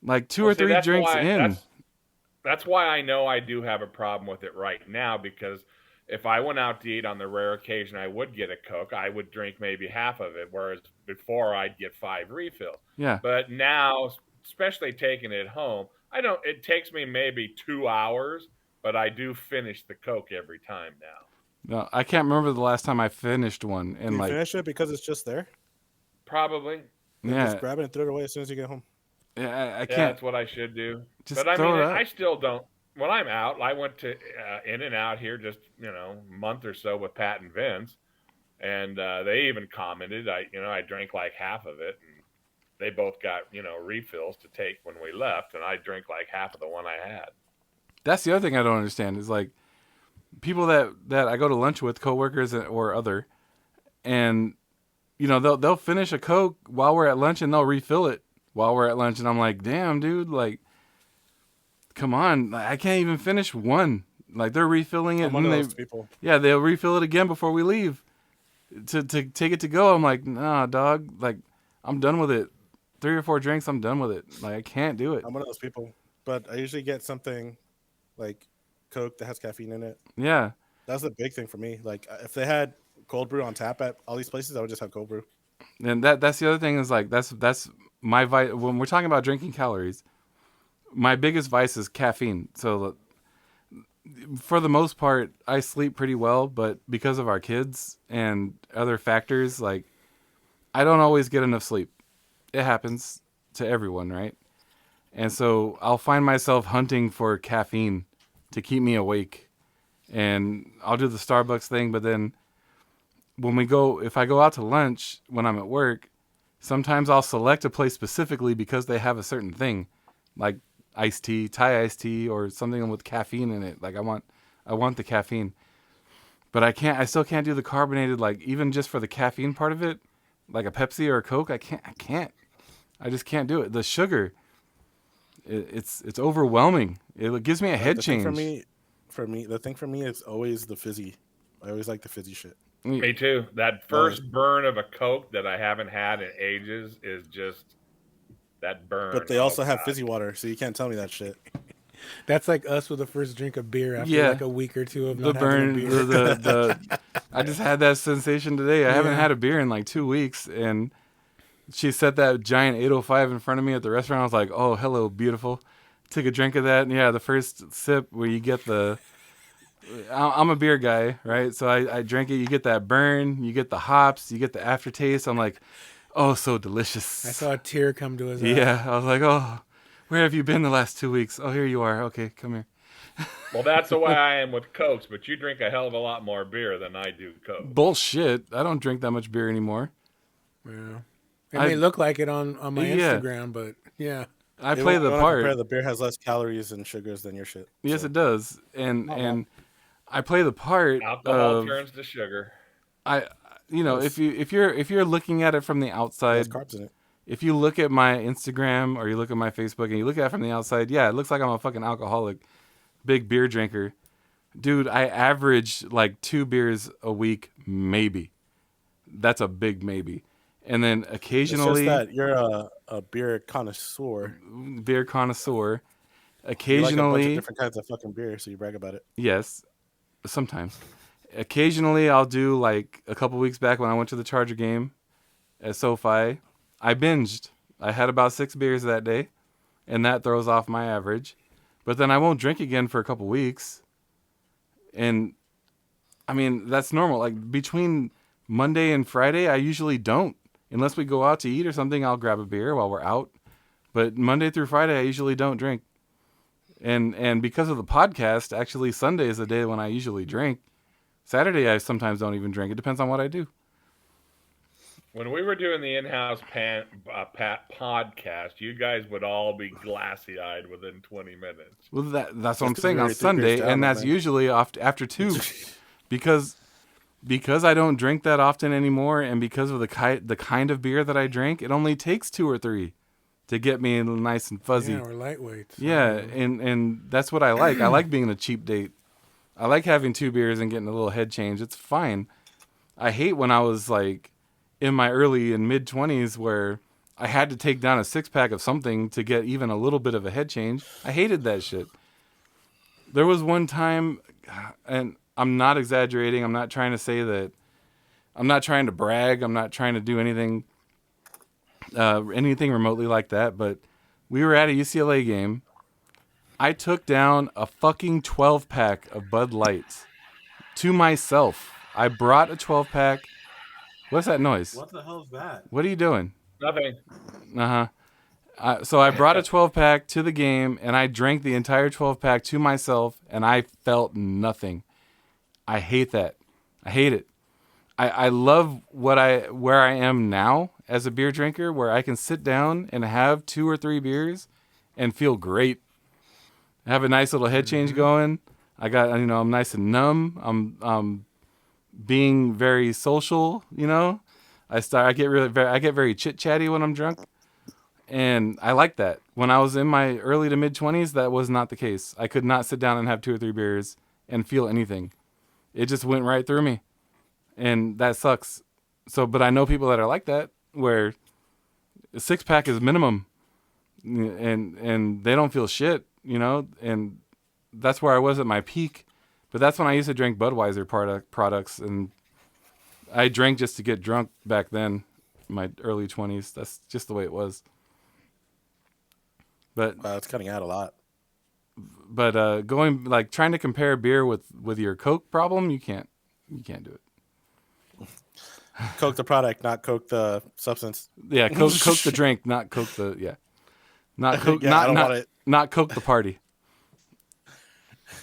Like 2 or 3 that's drinks why- in. That's why I know I do have a problem with it right now, because if I went out to eat on the rare occasion I would get a Coke, I would drink maybe half of it, whereas before I'd get 5 refills. Yeah. But now, especially taking it home, it takes me maybe 2 hours, but I do finish the Coke every time now. No, I can't remember the last time I finished one. Do And you like, finish it because it's just there? Probably. yeah, Just grab it and throw it away as soon as you get home. I Yeah, can't. that's what I should do. Just But I throw mean, it up. I still don't. When I'm out, I went to In and Out here just a month or so with Pat and Vince, and they even commented. I drank like half of it, and they both got refills to take when we left, and I drank like half of the one I had. That's the other thing I don't understand is like people that I go to lunch with, coworkers or other, and they'll finish a Coke while we're at lunch and they'll refill it while we're at lunch, and I'm like, damn, dude, like, come on, I can't even finish one. Like they're refilling it, I'm one and of they, those people. yeah, they'll refill it again before we leave to take it to go. I'm like, nah, dog, like I'm done with it. 3 or 4 drinks, I'm done with it. Like I can't do it. I'm one of those people, but I usually get something like Coke that has caffeine in it. Yeah. That's the big thing for me. Like if they had cold brew on tap at all these places, I would just have cold brew. And that's the other thing is like that's my vice when we're talking about drinking calories. My biggest vice is caffeine. So for the most part, I sleep pretty well, but because of our kids and other factors, like I don't always get enough sleep. It happens to everyone, right? And so I'll find myself hunting for caffeine to keep me awake. And I'll do the Starbucks thing, but then if I go out to lunch when I'm at work, sometimes I'll select a place specifically because they have a certain thing, like Thai iced tea, or something with caffeine in it. Like I want the caffeine, but I still can't do the carbonated, like even just for the caffeine part of it, like a Pepsi or a Coke. I just can't do it. The sugar, it's overwhelming. It gives me a head change. The thing for me is always the fizzy. I always like the fizzy shit. Me too. That first burn of a Coke that I haven't had in ages is just that burn. But they also have fizzy water, so you can't tell me that shit. That's like us with the first drink of beer after like a week or two of the not burn. having a beer. I just had that sensation today. I haven't had a beer in like 2 weeks, and she set that giant 805 in front of me at the restaurant. I was like, "Oh, hello, beautiful." Took a drink of that, and the first sip where you get the. I'm a beer guy, right? So I drank it. You get that burn, you get the hops, you get the aftertaste. I'm like, oh, so delicious. I saw a tear come to his eye. Yeah, I was like, oh, where have you been the last 2 weeks? Oh, here you are. Okay, come here. Well, that's the way I am with Cokes, but you drink a hell of a lot more beer than I do Coke. Bullshit. I don't drink that much beer anymore. Yeah. It may look like it on my Instagram, but yeah. I play the part. The beer has less calories and sugars than your shit. Yes, it does. And I play the part. Alcohol turns to sugar. If you're looking at it from the outside, there's carbs in it. If you look at my Instagram or you look at my Facebook and you look at it from the outside, it looks like I'm a fucking alcoholic, big beer drinker. Dude, I average like 2 beers a week, maybe. That's a big maybe. And then occasionally, it's just that you're a beer connoisseur. Beer connoisseur. Occasionally, you like a bunch of different kinds of fucking beer, so you brag about it. Yes, sometimes. Occasionally, I'll do like a couple weeks back when I went to the Charger game at SoFi. I binged. I had about 6 beers that day, and that throws off my average. But then I won't drink again for a couple weeks. And I mean, that's normal. Like between Monday and Friday, I usually don't. Unless we go out to eat or something, I'll grab a beer while we're out. But Monday through Friday, I usually don't drink. And because of the podcast, actually Sunday is the day when I usually drink. Saturday, I sometimes don't even drink. It depends on what I do. When we were doing the in-house podcast, you guys would all be glassy-eyed within 20 minutes. Well, that's what I'm saying on Sunday, and that's usually after 2. because I don't drink that often anymore, and because of the kind of beer that I drink, it only takes 2 or 3 to get me nice and fuzzy. Yeah, we're lightweights. Yeah, and that's what I like. I like being a cheap date. I like having 2 beers and getting a little head change. It's fine. I hate when I was like in my early and mid 20s where I had to take down a 6-pack of something to get even a little bit of a head change. I hated that shit. There was one time, and I'm not exaggerating. I'm not trying to say that. I'm not trying to brag. I'm not trying to do anything remotely like that. But we were at a UCLA game. I took down a fucking 12-pack of Bud Lights to myself. I brought a 12-pack. What's that noise? What the hell is that? What are you doing? Nothing. So I brought a 12-pack to the game, and I drank the entire 12-pack to myself, and I felt nothing. I hate that. I hate it. I love where I am now as a beer drinker, where I can sit down and have 2 or 3 beers and feel great. I have a nice little head change going. I'm nice and numb. I'm being very social, I get very chit chatty when I'm drunk, and I like that. When I was in my early to mid 20s, that was not the case. I could not sit down and have 2 or 3 beers and feel anything. It just went right through me, and that sucks. So, but I know people that are like that, where A 6-pack is minimum, and they don't feel shit, you know. And that's where I was at my peak. But that's when I used to drink Budweiser products, and I drank just to get drunk back then, in my early 20s. That's just the way it was. But Wow, it's cutting out a lot. But going like trying to compare beer with your Coke problem, you can't do it. Coke the product, not Coke the substance. Yeah, Coke the drink, not Coke the not Coke Yeah, I don't want it. not Coke the party.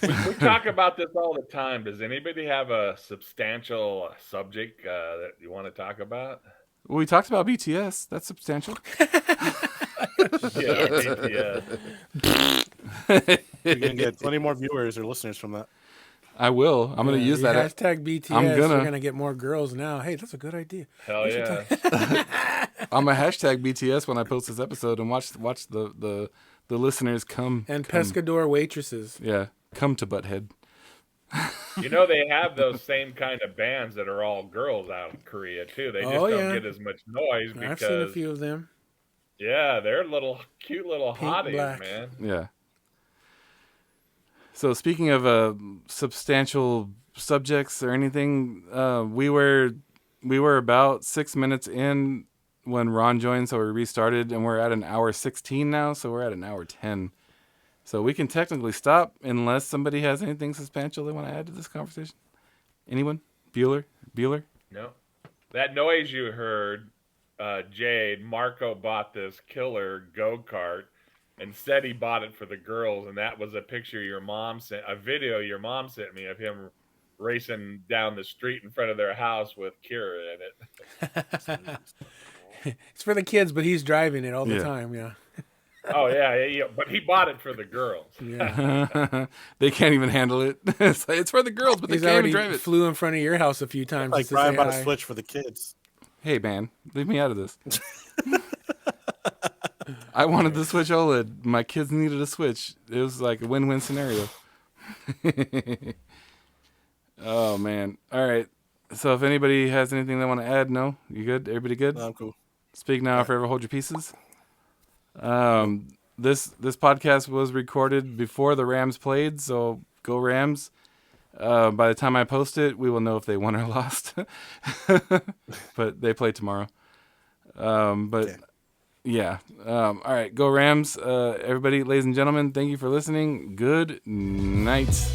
We talk about this all the time. Does anybody have a substantial subject that you want to talk about? Well, we talked about BTS. That's substantial. Yeah. You're gonna get 20 more viewers or listeners from that. I will. I'm going to use that. Hashtag BTS. We're going to get more girls now. Hey, that's a good idea. Hell yeah. I'm going to hashtag BTS when I post this episode and watch the listeners come. And come. Pescador waitresses. Yeah, come to Butthead. You know, they have those same kind of bands that are all girls out in Korea, too. They just don't get as much noise because... I've seen a few of them. Yeah, they're cute little Pink, hotties, black. man. Yeah. So speaking of substantial subjects or anything, we were about 6 minutes in when Ron joined, so we restarted, and we're at an hour 16 now, so we're at an hour 10. So we can technically stop unless somebody has anything substantial they want to add to this conversation. Anyone? Bueller? No. That noise you heard, Jade, Marco bought this killer go-kart and said he bought it for the girls, and that was a picture a video your mom sent me of him racing down the street in front of their house with Kira in it. It's for the kids, but he's driving it all the time, yeah. Oh, yeah, but he bought it for the girls. Yeah. They can't even handle it. It's for the girls, but He's they can't even already drive it. flew in front of your house a few times. Like just to Brian say bought a hi. Switch for the kids. Hey, man, leave me out of this. I wanted the Switch OLED. My kids needed a Switch. It was like a win-win scenario. Oh, man. All right. So if anybody has anything they want to add, no? You good? Everybody good? No, I'm cool. Speak now, forever hold your pieces. This podcast was recorded before the Rams played, so go Rams. By the time I post it, we will know if they won or lost. But they play tomorrow. Yeah. All right, go Rams. Everybody, ladies and gentlemen, thank you for listening. Good night.